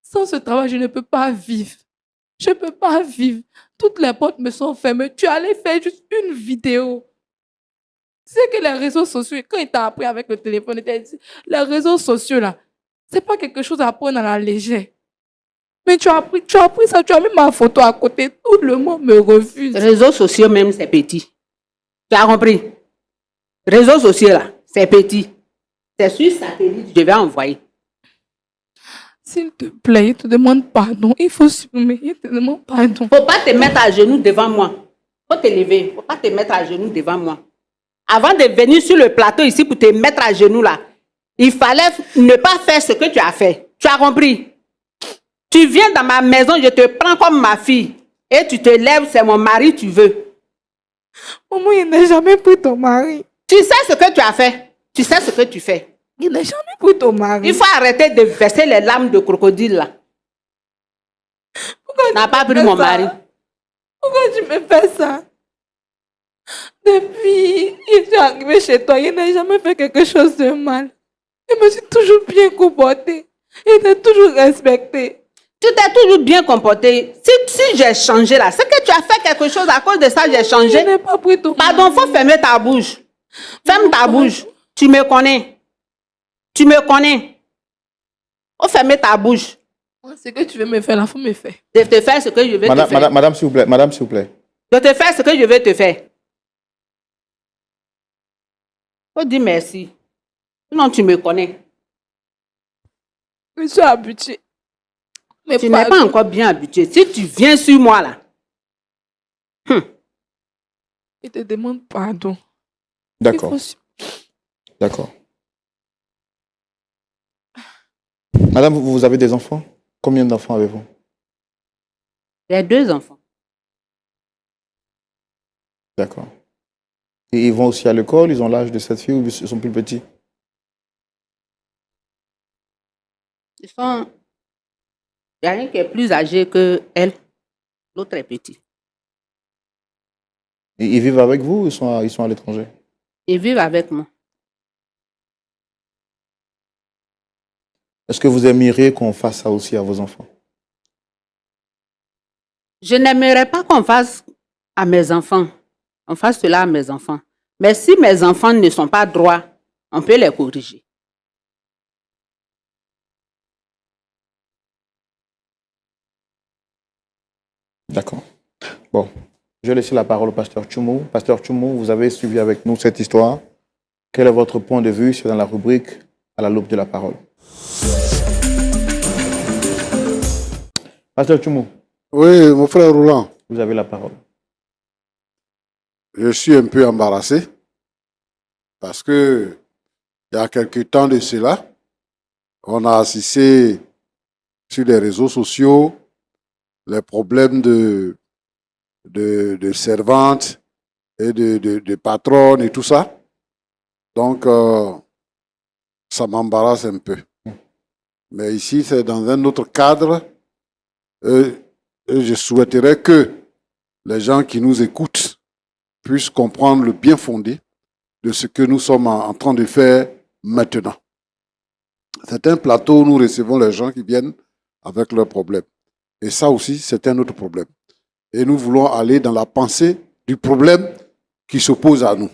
Sans ce travail, je ne peux pas vivre. Je ne peux pas vivre. Toutes les portes me sont fermées. Tu allais faire juste une vidéo. Tu sais que les réseaux sociaux, quand il t'a appris avec le téléphone, il t'a dit, les réseaux sociaux, là, c'est pas quelque chose à prendre à la légère. Mais tu as pris ça, tu as mis ma photo à côté. Tout le monde me refuse. Réseaux sociaux même, c'est petit. Tu as compris? Réseaux sociaux là, c'est petit. C'est sur satellite, je vais envoyer. S'il te plaît, il te demande pardon. Il faut supprimer, il te demande pardon. Faut pas te mettre à genoux devant moi. Faut te lever. Faut pas te mettre à genoux devant moi. Avant de venir sur le plateau ici pour te mettre à genoux là, il fallait ne pas faire ce que tu as fait. Tu as compris? Tu viens dans ma maison, je te prends comme ma fille. Et tu te lèves, c'est mon mari, tu veux. Maman, il n'a jamais pris ton mari. Tu sais ce que tu as fait. Tu sais ce que tu fais. Il n'a jamais pris ton mari. Il faut arrêter de verser les larmes de crocodile là. Pourquoi Tu n'as tu pas me pris fais mon ça? mari. Pourquoi tu me fais ça? Depuis qu'il est arrivé chez toi, il n'a jamais fait quelque chose de mal. Il me suis toujours bien comporté. Il t'a toujours respecté. Tu t'es toujours bien comporté. Si j'ai changé là, c'est que tu as fait quelque chose à cause de ça, j'ai changé. Je n'ai pas pris ton Pardon, il faut fermer ta bouche. Ferme ta bouche. Tu me connais. Tu me connais. Faut fermer ta bouche. Ce que tu veux me faire, là, faut me faire. Je te faire ce que je vais te faire. Madame, s'il vous plaît. Madame, s'il vous plaît. Je te fais ce que je vais te faire. Faut dire merci. Sinon, tu me connais. Je suis habituée. Mais Tu n'es pas encore bien habitué. Si tu viens sur moi là, Je te demande pardon. D'accord. Il faut- D'accord. Madame, vous avez des enfants? Combien d'enfants avez-vous? j'ai 2 enfants. D'accord. Et ils vont aussi à l'école? Ils ont l'âge de cette fille ou ils sont plus petits? Ils sont... Il y a un qui est plus âgé que elle. L'autre est petit. Et ils vivent avec vous ou ils sont à l'étranger? Ils vivent avec moi. Est-ce que vous aimeriez qu'on fasse ça aussi à vos enfants? Je n'aimerais pas qu'on fasse à mes enfants. On fasse cela à mes enfants. Mais si mes enfants ne sont pas droits, on peut les corriger. D'accord. Bon, je vais laisser la parole au pasteur Tchoumou. Pasteur Tchoumou, vous avez suivi avec nous cette histoire. Quel est votre point de vue? C'est dans la rubrique à la loupe de la parole. Pasteur Tchoumou, Oui, mon frère Roland, vous avez la parole. je suis un peu embarrassé parce que il y a quelque temps de cela, on a assisté sur les réseaux sociaux les problèmes de servantes et de patronnes et tout ça. Donc, ça m'embarrasse un peu. Mais ici, c'est dans un autre cadre. Et je souhaiterais que les gens qui nous écoutent puissent comprendre le bien fondé de ce que nous sommes en train de faire maintenant. C'est un plateau où nous recevons les gens qui viennent avec leurs problèmes. Et ça aussi, c'est un autre problème. Et nous voulons aller dans la pensée du problème qui s'oppose à nous.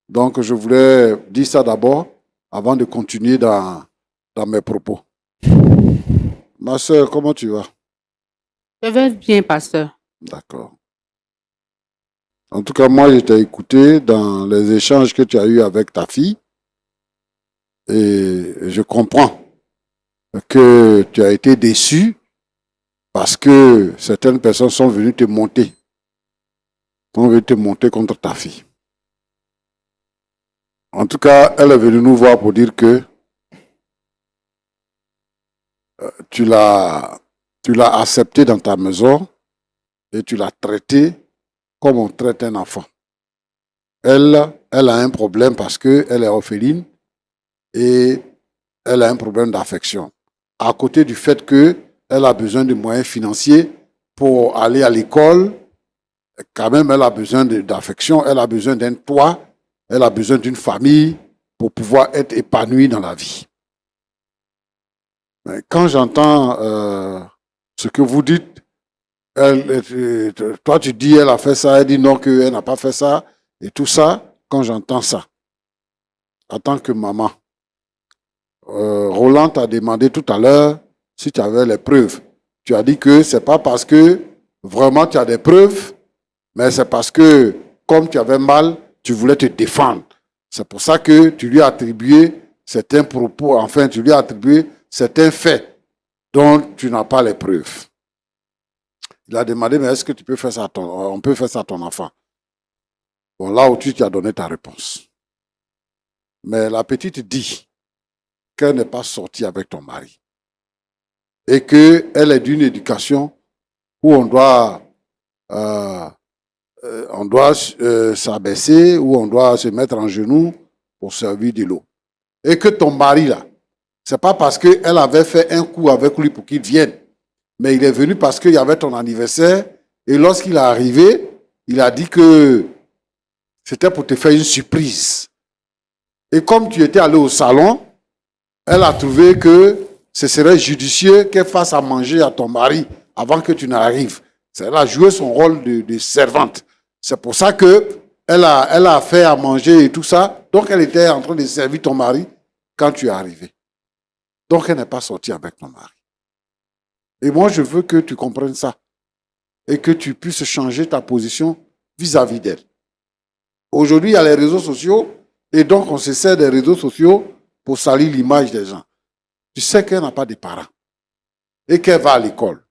Donc, je voulais dire ça d'abord avant de continuer dans mes propos. Ma soeur, comment tu vas? Je vais bien, pasteur. D'accord. En tout cas, moi, je t'ai écouté dans les échanges que tu as eus avec ta fille. Et je comprends que tu as été déçu parce que certaines personnes sont venues te monter. Sont venues te monter contre ta fille. En tout cas, elle est venue nous voir pour dire que tu l'as accepté dans ta maison et tu l'as traité comme on traite un enfant. Elle a un problème parce qu'elle est orpheline et elle a un problème d'affection. À côté du fait qu'elle a besoin de moyens financiers pour aller à l'école, quand même elle a besoin d'affection, elle a besoin d'un toit, elle a besoin d'une famille pour pouvoir être épanouie dans la vie. Mais quand j'entends ce que vous dites, toi tu dis elle a fait ça, elle dit non qu'elle n'a pas fait ça, et tout ça, quand j'entends ça, en tant que maman, Roland t'a demandé tout à l'heure si tu avais les preuves. Tu as dit que c'est pas parce que vraiment tu as des preuves, mais c'est parce que comme tu avais mal, tu voulais te défendre. C'est pour ça que tu lui as attribué certains propos, enfin tu lui as attribué certains faits dont tu n'as pas les preuves. Il a demandé, mais est-ce que tu peux faire ça on peut faire ça à ton enfant? Bon, là où tu as donné ta réponse. Mais la petite dit qu'elle n'est pas sortie avec ton mari. Et qu'elle est d'une éducation où on doit s'abaisser, où on doit se mettre en genoux pour servir de l'eau. Et que ton mari, là, c'est pas parce qu'elle avait fait un coup avec lui pour qu'il vienne, mais il est venu parce qu'il y avait ton anniversaire, et lorsqu'il est arrivé, il a dit que c'était pour te faire une surprise. Et comme tu étais allé au salon, elle a trouvé que ce serait judicieux qu'elle fasse à manger à ton mari avant que tu n'arrives. Elle a joué son rôle de servante. C'est pour ça que elle a fait à manger et tout ça. Donc, elle était en train de servir ton mari quand tu es arrivé. Donc, elle n'est pas sortie avec ton mari. Et moi, je veux que tu comprennes ça et que tu puisses changer ta position vis-à-vis d'elle. Aujourd'hui, il y a les réseaux sociaux et donc on se sert des réseaux sociaux pour salir l'image des gens. Tu sais qu'elle n'a pas de parents et qu'elle va à l'école.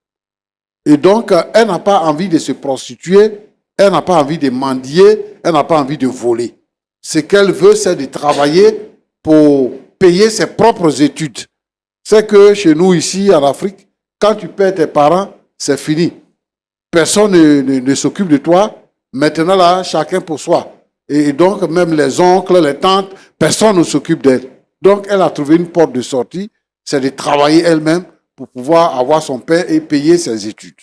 Et donc, elle n'a pas envie de se prostituer, elle n'a pas envie de mendier, elle n'a pas envie de voler. Ce qu'elle veut, c'est de travailler pour payer ses propres études. C'est que chez nous, ici, en Afrique, quand tu paies tes parents, c'est fini. Personne ne s'occupe de toi. Maintenant, là, chacun pour soi. Et donc, même les oncles, les tantes, personne ne s'occupe d'elle. Donc, elle a trouvé une porte de sortie, c'est de travailler elle-même pour pouvoir avoir son père et payer ses études.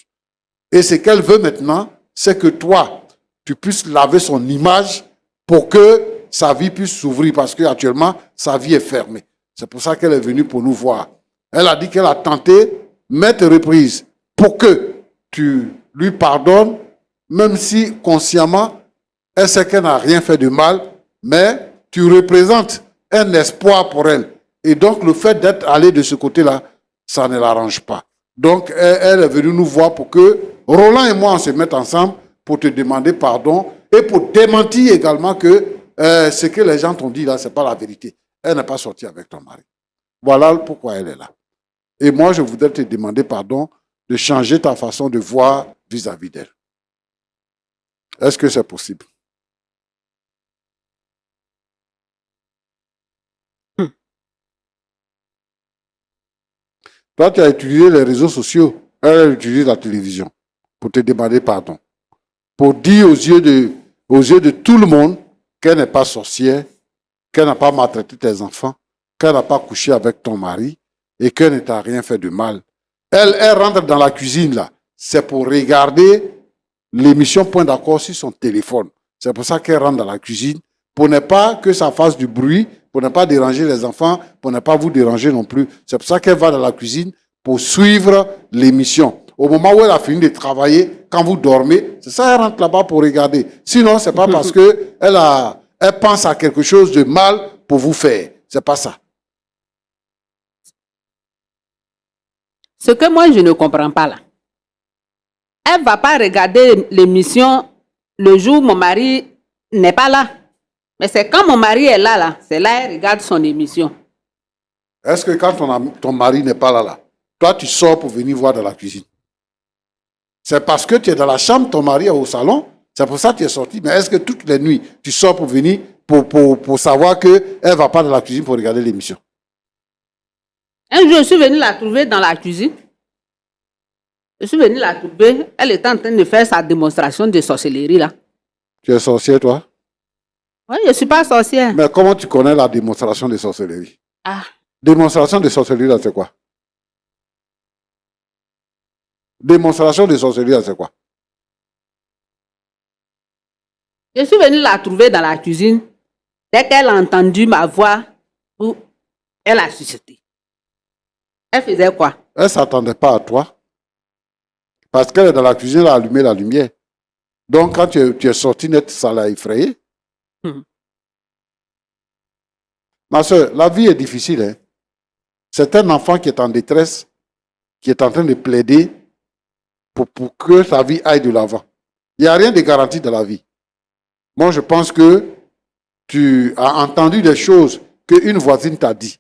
Et ce qu'elle veut maintenant, c'est que toi, tu puisses laver son image pour que sa vie puisse s'ouvrir parce qu'actuellement, sa vie est fermée. C'est pour ça qu'elle est venue pour nous voir. Elle a dit qu'elle a tenté maintes reprises pour que tu lui pardonnes, même si consciemment, elle sait qu'elle n'a rien fait de mal, mais tu représentes un espoir pour elle. Et donc, le fait d'être allé de ce côté-là, ça ne l'arrange pas. Donc, elle est venue nous voir pour que Roland et moi, on se mette ensemble pour te demander pardon et pour démentir également que ce que les gens t'ont dit là, ce n'est pas la vérité. Elle n'est pas sortie avec ton mari. Voilà pourquoi elle est là. Et moi, je voudrais te demander pardon de changer ta façon de voir vis-à-vis d'elle. Est-ce que c'est possible? Toi, tu as utilisé les réseaux sociaux, elle utilise la télévision pour te demander pardon. Pour dire aux yeux de tout le monde qu'elle n'est pas sorcière, qu'elle n'a pas maltraité tes enfants, qu'elle n'a pas couché avec ton mari et qu'elle ne t'a rien fait de mal. Elle rentre dans la cuisine là. C'est pour regarder l'émission Point d'accord sur son téléphone. C'est pour ça qu'elle rentre dans la cuisine, pour ne pas que ça fasse du bruit, pour ne pas déranger les enfants, pour ne pas vous déranger non plus. C'est pour ça qu'elle va dans la cuisine pour suivre l'émission. Au moment où elle a fini de travailler, quand vous dormez, c'est ça, elle rentre là-bas pour regarder. Sinon, c'est pas parce que elle pense à quelque chose de mal pour vous faire. C'est pas ça. Ce que moi, je ne comprends pas là. Elle ne va pas regarder l'émission le jour où mon mari n'est pas là. Mais c'est quand mon mari est là, c'est là qu'elle regarde son émission. Est-ce que quand ton mari n'est pas là, toi, tu sors pour venir voir dans la cuisine? C'est parce que tu es dans la chambre, ton mari est au salon, c'est pour ça que tu es sorti. Mais est-ce que toutes les nuits, tu sors pour venir pour savoir qu'elle ne va pas dans la cuisine pour regarder l'émission? Un jour, je suis venue la trouver dans la cuisine. Je suis venue la trouver. Elle était en train de faire sa démonstration de sorcellerie là. Tu es sorcière, toi? Oui, je ne suis pas sorcière. Mais comment tu connais la démonstration de sorcellerie? Ah. Démonstration de sorcellerie, là, c'est quoi? Démonstration de sorcellerie, là, c'est quoi? Je suis venue la trouver dans la cuisine. Dès qu'elle a entendu ma voix, elle a chuchoté. Elle faisait quoi? Elle ne s'attendait pas à toi. Parce qu'elle est dans la cuisine, elle a allumé la lumière. Donc, quand tu es sorti net, ça l'a effrayé. Ma soeur, la vie est difficile. Hein? C'est un enfant qui est en détresse, qui est en train de plaider pour que sa vie aille de l'avant. Il n'y a rien de garanti dans la vie. Moi, je pense que tu as entendu des choses qu'une voisine t'a dit.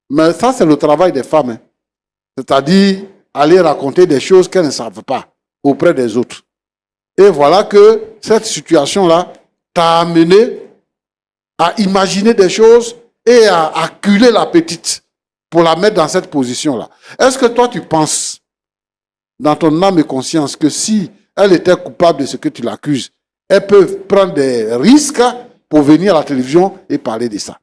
Mais ça, c'est le travail des femmes. Hein? C'est-à-dire aller raconter des choses qu'elles ne savent pas auprès des autres. Et voilà que cette situation-là t'a amené à imaginer des choses et à acculer la petite pour la mettre dans cette position-là. Est-ce que toi, tu penses, dans ton âme et conscience, que si elle était coupable de ce que tu l'accuses, elle peut prendre des risques pour venir à la télévision et parler de ça?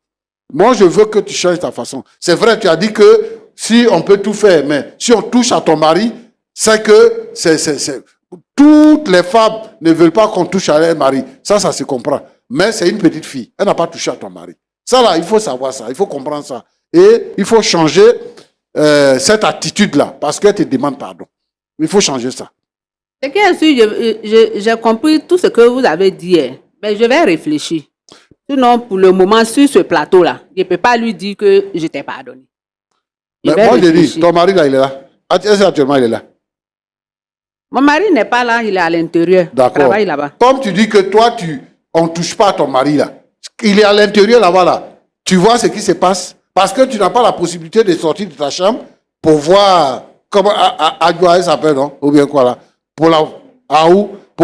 Moi, je veux que tu changes ta façon. C'est vrai, tu as dit que si on peut tout faire, mais si on touche à ton mari, c'est que toutes les femmes ne veulent pas qu'on touche à leur mari. Ça se comprend. Mais c'est une petite fille. Elle n'a pas touché à ton mari. Ça, là, il faut savoir ça. Il faut comprendre ça. Et il faut changer cette attitude-là, parce qu'elle te demande pardon. Il faut changer ça. C'est que j'ai compris tout ce que vous avez dit, hein. Mais je vais réfléchir. Sinon, pour le moment, sur ce plateau-là, je ne peux pas lui dire que je t'ai pardonné. Mais moi, je dis, ton mari, là, il est là. Est-ce qu'actuellement, il est là? Mon mari n'est pas là, il est à l'intérieur. Il D'accord. travaille là-bas. Comme tu dis que toi, on ne touche pas à ton mari, là. Il est à l'intérieur, là-bas, là. Tu vois ce qui se passe? Parce que tu n'as pas la possibilité de sortir de ta chambre pour voir comment Adjoa s'appelle, non? Ou bien quoi, là? Pour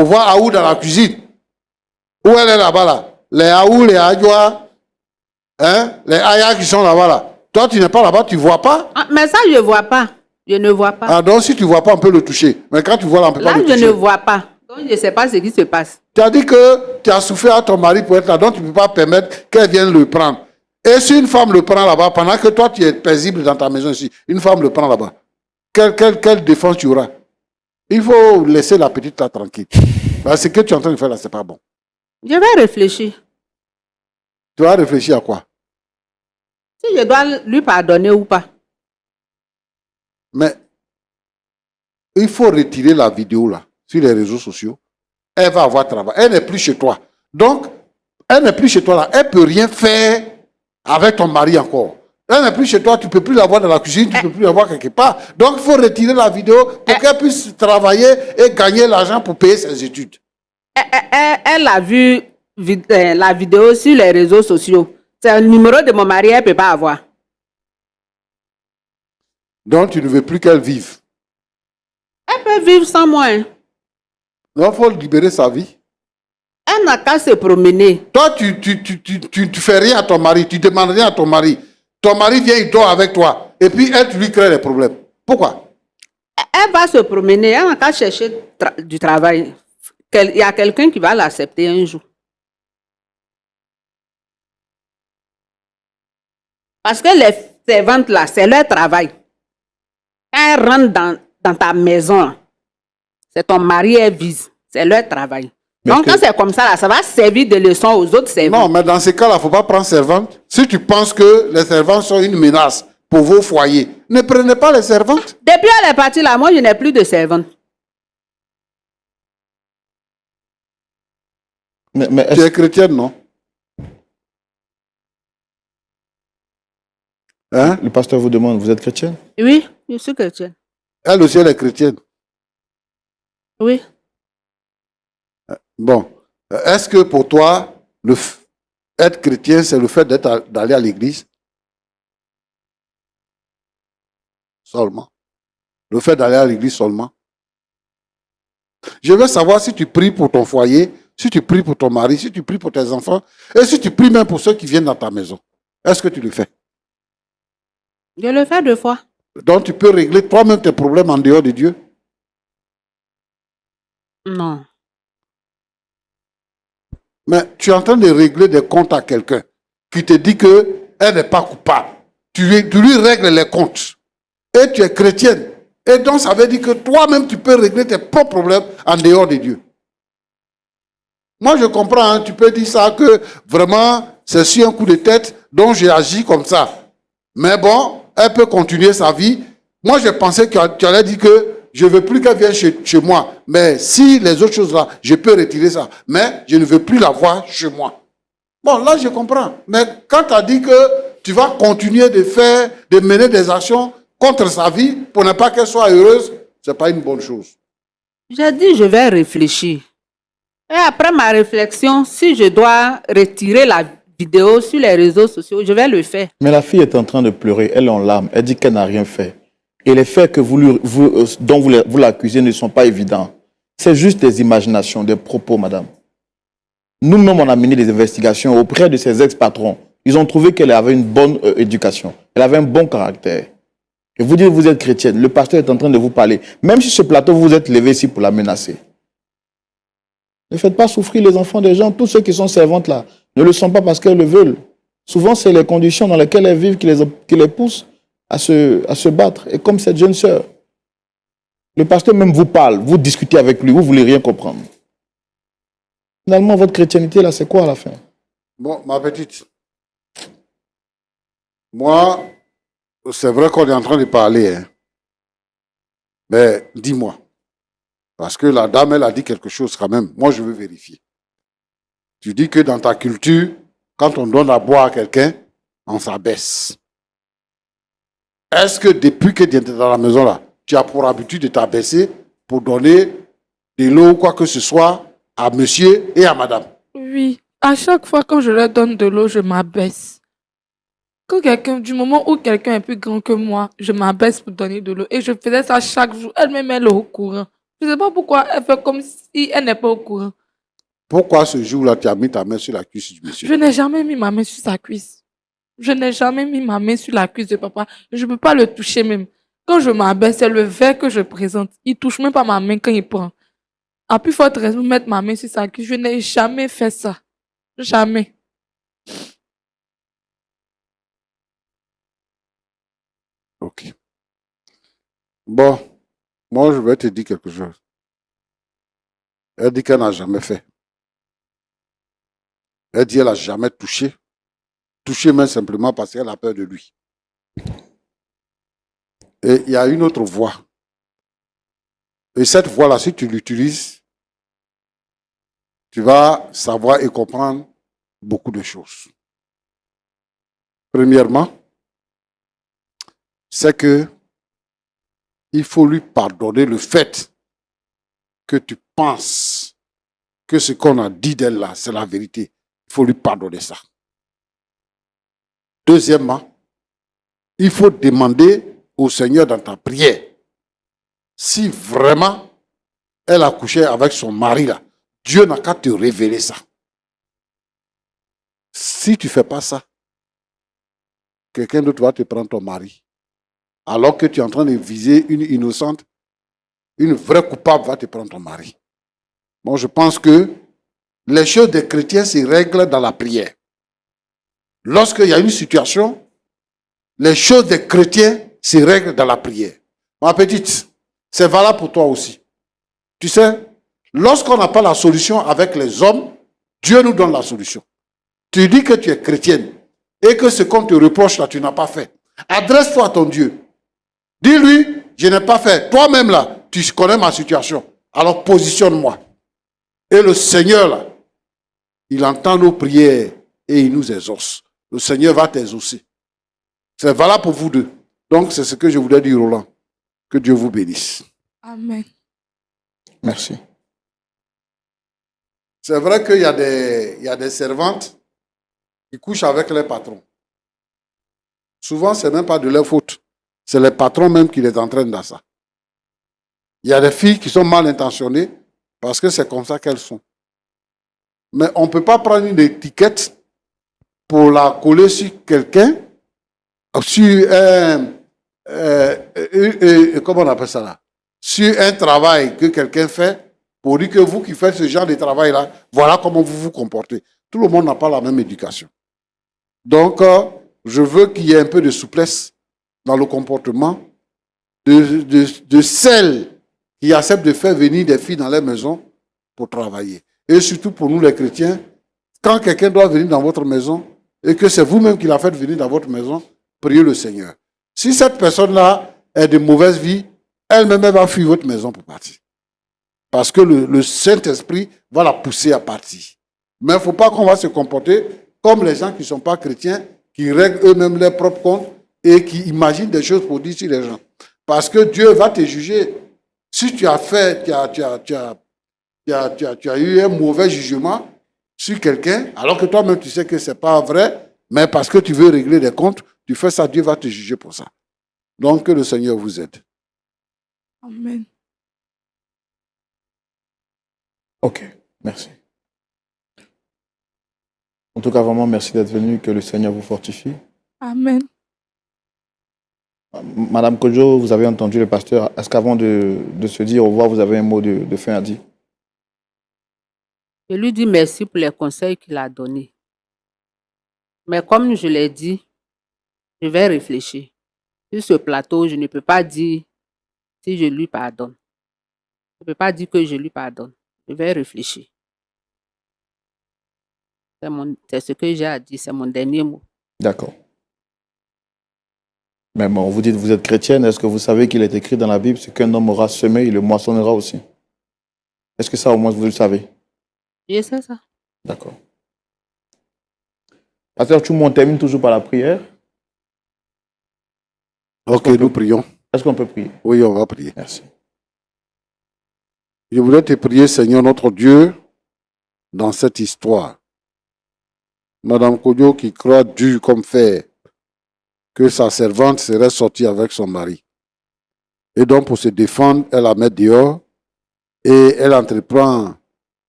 voir Aou dans la cuisine. Où elle est là-bas, là? Les Aou, les Adjoa, hein? Les Aya qui sont là-bas, là. Toi, tu n'es pas là-bas, tu ne vois pas? Ah, mais ça, je ne vois pas. Je ne vois pas. Ah, donc si tu ne vois pas, on peut le toucher. Mais quand tu vois là, on ne peut pas Là, le je toucher. ne vois pas. Donc, je ne sais pas ce qui se passe. Tu as dit que tu as souffert à ton mari pour être là, donc tu ne peux pas permettre qu'elle vienne le prendre. Et si une femme le prend là-bas, pendant que toi, tu es paisible dans ta maison ici, une femme le prend là-bas, quelle défense tu auras? Il faut laisser la petite là tranquille. Ce que tu es en train de faire là, ce n'est pas bon. Je vais réfléchir. Tu vas réfléchir à quoi? Si je dois lui pardonner ou pas. Mais il faut retirer la vidéo là, sur les réseaux sociaux. Elle va avoir travail. Elle n'est plus chez toi. Donc, elle n'est plus chez toi là. Elle ne peut rien faire avec ton mari encore. Elle n'est plus chez toi, tu ne peux plus la voir dans la cuisine, tu ne peux plus la voir quelque part. Donc, il faut retirer la vidéo pour qu'elle puisse travailler et gagner l'argent pour payer ses études. Elle a vu la vidéo sur les réseaux sociaux. C'est un numéro de mon mari, elle ne peut pas avoir. Donc, tu ne veux plus qu'elle vive. Elle peut vivre sans moi. Hein. Donc, il faut libérer sa vie. Elle n'a qu'à se promener. Toi, tu ne fais rien à ton mari, tu ne demandes rien à ton mari. Ton mari vient, il dort avec toi. Et puis, elle, tu lui crée des problèmes. Pourquoi? Elle va se promener, elle n'a qu'à chercher du travail. Il y a quelqu'un qui va l'accepter un jour. Parce que les servantes là, c'est leur travail. Quand elles rentrent dans ta maison, c'est ton mari, elles visent. C'est leur travail. Donc, quand c'est comme ça, là, ça va servir de leçon aux autres servantes. Non, mais dans ce cas-là, il ne faut pas prendre servante. Si tu penses que les servantes sont une menace pour vos foyers, ne prenez pas les servantes. Depuis elle est partie là, moi, je n'ai plus de servantes. Mais Tu es chrétienne, non? Hein? le pasteur vous demande, vous êtes chrétienne? Oui, je suis chrétienne. Elle aussi, elle est chrétienne. Oui. Bon. Est-ce que pour toi, être chrétien, c'est le fait d'aller à l'église? Seulement. Le fait d'aller à l'église seulement. Je veux savoir si tu pries pour ton foyer, si tu pries pour ton mari, si tu pries pour tes enfants, et si tu pries même pour ceux qui viennent dans ta maison. Est-ce que tu le fais? Je le fais 2 fois. Donc tu peux régler toi-même tes problèmes en dehors de Dieu? Non. Mais tu es en train de régler des comptes à quelqu'un qui te dit qu'elle n'est pas coupable. Tu lui règles les comptes. Et tu es chrétienne. Et donc ça veut dire que toi-même tu peux régler tes propres problèmes en dehors de Dieu. Moi je comprends, hein, tu peux dire ça que vraiment c'est sur un coup de tête dont j'ai agi comme ça. Mais bon, elle peut continuer sa vie. Moi je pensais que tu allais dire que je ne veux plus qu'elle vienne chez moi. Mais si les autres choses là, je peux retirer ça. Mais je ne veux plus la voir chez moi. Bon, là, je comprends. Mais quand tu as dit que tu vas continuer de mener des actions contre sa vie pour ne pas qu'elle soit heureuse, ce n'est pas une bonne chose. J'ai dit, je vais réfléchir. Et après ma réflexion, si je dois retirer la vidéo sur les réseaux sociaux, je vais le faire. Mais la fille est en train de pleurer, elle est en larmes, elle dit qu'elle n'a rien fait. Et les faits que dont vous l'accusez ne sont pas évidents. C'est juste des imaginations, des propos, madame. Nous-mêmes, on a mené des investigations auprès de ses ex-patrons. Ils ont trouvé qu'elle avait une bonne éducation. Elle avait un bon caractère. Et vous dites que vous êtes chrétienne. Le pasteur est en train de vous parler. Même si ce plateau, vous vous êtes levé ici pour la menacer. Ne faites pas souffrir les enfants des gens. Tous ceux qui sont servantes là ne le sont pas parce qu'elles le veulent. Souvent, c'est les conditions dans lesquelles elles vivent qui les poussent à se battre. Et comme cette jeune sœur, le pasteur même vous parle, vous discutez avec lui, vous ne voulez rien comprendre. Finalement, votre chrétienté, là, c'est quoi à la fin? Bon, ma petite, moi, c'est vrai qu'on est en train de parler, hein. Mais dis-moi, parce que la dame, elle a dit quelque chose quand même. Moi, je veux vérifier. Tu dis que dans ta culture, quand on donne à boire à quelqu'un, on s'abaisse. Est-ce que depuis que tu es dans la maison là, tu as pour habitude de t'abaisser pour donner de l'eau ou quoi que ce soit à monsieur et à madame? Oui, à chaque fois quand je leur donne de l'eau, je m'abaisse. Du moment où quelqu'un est plus grand que moi, je m'abaisse pour donner de l'eau. Et je faisais ça chaque jour. Elle-même, elle est au courant. Je ne sais pas pourquoi elle fait comme si elle n'est pas au courant. Pourquoi ce jour-là, tu as mis ta main sur la cuisse du monsieur? Je n'ai jamais mis ma main sur sa cuisse. Je n'ai jamais mis ma main sur la cuisse de papa. Je ne peux pas le toucher même. Quand je m'abaisse, c'est le verre que je présente. Il ne touche même pas ma main quand il prend. À plus forte raison, mettre ma main sur sa cuisse. Je n'ai jamais fait ça. Jamais. Ok. Bon, moi, je vais te dire quelque chose. Elle dit qu'elle n'a jamais fait. Elle dit qu'elle n'a jamais touché. Touché même simplement parce qu'elle a peur de lui. Et il y a une autre voie. Et cette voie-là, si tu l'utilises, tu vas savoir et comprendre beaucoup de choses. Premièrement, c'est que il faut lui pardonner le fait que tu penses que ce qu'on a dit d'elle là, c'est la vérité. Il faut lui pardonner ça. Deuxièmement, il faut demander au Seigneur dans ta prière si vraiment elle a couché avec son mari là. Dieu n'a qu'à te révéler ça. Si tu ne fais pas ça, quelqu'un d'autre va te prendre ton mari. Alors que tu es en train de viser une innocente, une vraie coupable va te prendre ton mari. Bon, je pense que les choses des chrétiens se règlent dans la prière. Lorsqu'il y a une situation, les choses des chrétiens se règlent dans la prière. Ma petite, c'est valable pour toi aussi. Tu sais, lorsqu'on n'a pas la solution avec les hommes, Dieu nous donne la solution. Tu dis que tu es chrétienne et que ce qu'on te reproche là, tu n'as pas fait. Adresse-toi à ton Dieu. Dis-lui, je n'ai pas fait. Toi-même là, tu connais ma situation. Alors positionne-moi. Et le Seigneur là, il entend nos prières et il nous exauce. Le Seigneur va t'exaucer. C'est valable pour vous deux. Donc c'est ce que je voulais dire, Roland. Que Dieu vous bénisse. Amen. Merci. C'est vrai qu'il y a des servantes qui couchent avec les patrons. Souvent, ce n'est même pas de leur faute. C'est les patrons même qui les entraînent dans ça. Il y a des filles qui sont mal intentionnées parce que c'est comme ça qu'elles sont. Mais on ne peut pas prendre une étiquette pour la coller sur quelqu'un, sur un, comment on appelle ça là? Sur un travail que quelqu'un fait, pour dire que vous qui faites ce genre de travail-là, voilà comment vous vous comportez. Tout le monde n'a pas la même éducation. Donc, je veux qu'il y ait un peu de souplesse dans le comportement de celles qui acceptent de faire venir des filles dans leur maison pour travailler. Et surtout pour nous les chrétiens, quand quelqu'un doit venir dans votre maison et que c'est vous-même qui la faites venir dans votre maison, priez le Seigneur. Si cette personne-là est de mauvaise vie, elle-même elle va fuir votre maison pour partir. Parce que le Saint-Esprit va la pousser à partir. Mais il ne faut pas qu'on va se comporter comme les gens qui ne sont pas chrétiens, qui règlent eux-mêmes leurs propres comptes et qui imaginent des choses pour dire sur les gens. Parce que Dieu va te juger. Si tu as fait, tu as eu un mauvais jugement sur quelqu'un, alors que toi-même tu sais que ce n'est pas vrai, mais parce que tu veux régler des comptes, tu fais ça, Dieu va te juger pour ça. Donc que le Seigneur vous aide. Amen. Ok, merci. En tout cas, vraiment, merci d'être venu. Que le Seigneur vous fortifie. Amen. Madame Kojo, vous avez entendu le pasteur. Est-ce qu'avant de se dire au revoir, vous avez un mot de fin à dire? Je lui dis merci pour les conseils qu'il a donnés. Mais comme je l'ai dit, je vais réfléchir. Sur ce plateau, je ne peux pas dire si je lui pardonne. Je ne peux pas dire que je lui pardonne. Je vais réfléchir. C'est ce que j'ai à dire, c'est mon dernier mot. D'accord. Mais bon, vous dites que vous êtes chrétienne. Est-ce que vous savez qu'il est écrit dans la Bible, ce qu'un homme aura semé, il le moissonnera aussi? Est-ce que ça, au moins, vous le savez? Je sais ça. D'accord. Pasteur Tchoumou, on termine toujours par la prière. Ok, nous prions. Est-ce qu'on peut prier? Oui, on va prier. Merci. Je voudrais te prier, Seigneur notre Dieu, dans cette histoire. Madame Kodjo qui croit dur comme fer que sa servante serait sortie avec son mari. Et donc, pour se défendre, elle la met dehors et elle entreprend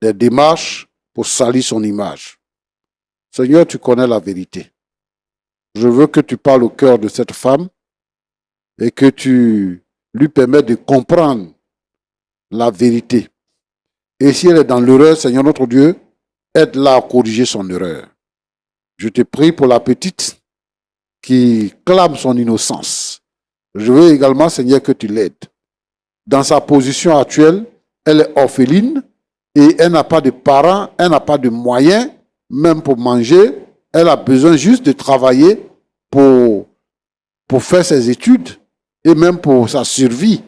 des démarches pour salir son image. Seigneur, tu connais la vérité. Je veux que tu parles au cœur de cette femme et que tu lui permettes de comprendre la vérité. Et si elle est dans l'erreur, Seigneur notre Dieu, aide-la à corriger son erreur. Je te prie pour la petite qui clame son innocence. Je veux également, Seigneur, que tu l'aides. Dans sa position actuelle, elle est orpheline et elle n'a pas de parents, elle n'a pas de moyens, même pour manger. Elle a besoin juste de travailler pour faire ses études et même pour sa survie.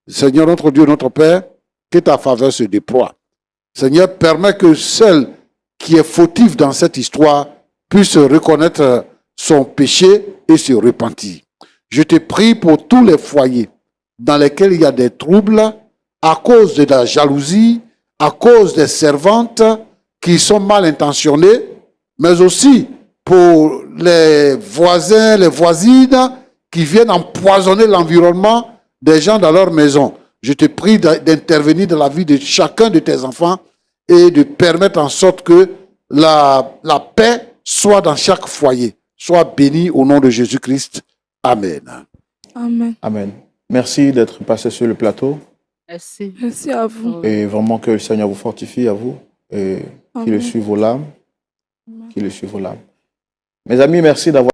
Seigneur notre Dieu, notre Père, que ta faveur se déploie. Seigneur, permets que celle qui est fautive dans cette histoire puisse reconnaître son péché et se repentir. Je te prie pour tous les foyers dans lesquels il y a des troubles à cause de la jalousie, à cause des servantes qui sont mal intentionnées, mais aussi pour les voisins, les voisines qui viennent empoisonner l'environnement des gens dans leur maison. Je te prie d'intervenir dans la vie de chacun de tes enfants et de permettre en sorte que la paix soit dans chaque foyer. Sois béni au nom de Jésus-Christ. Amen. Amen. Amen. Merci d'être passé sur le plateau. Merci. Merci à vous. Et vraiment que le Seigneur vous fortifie à vous et qu'il Amen. suive vos larmes. Qu'il suive vos larmes. Mes amis, merci d'avoir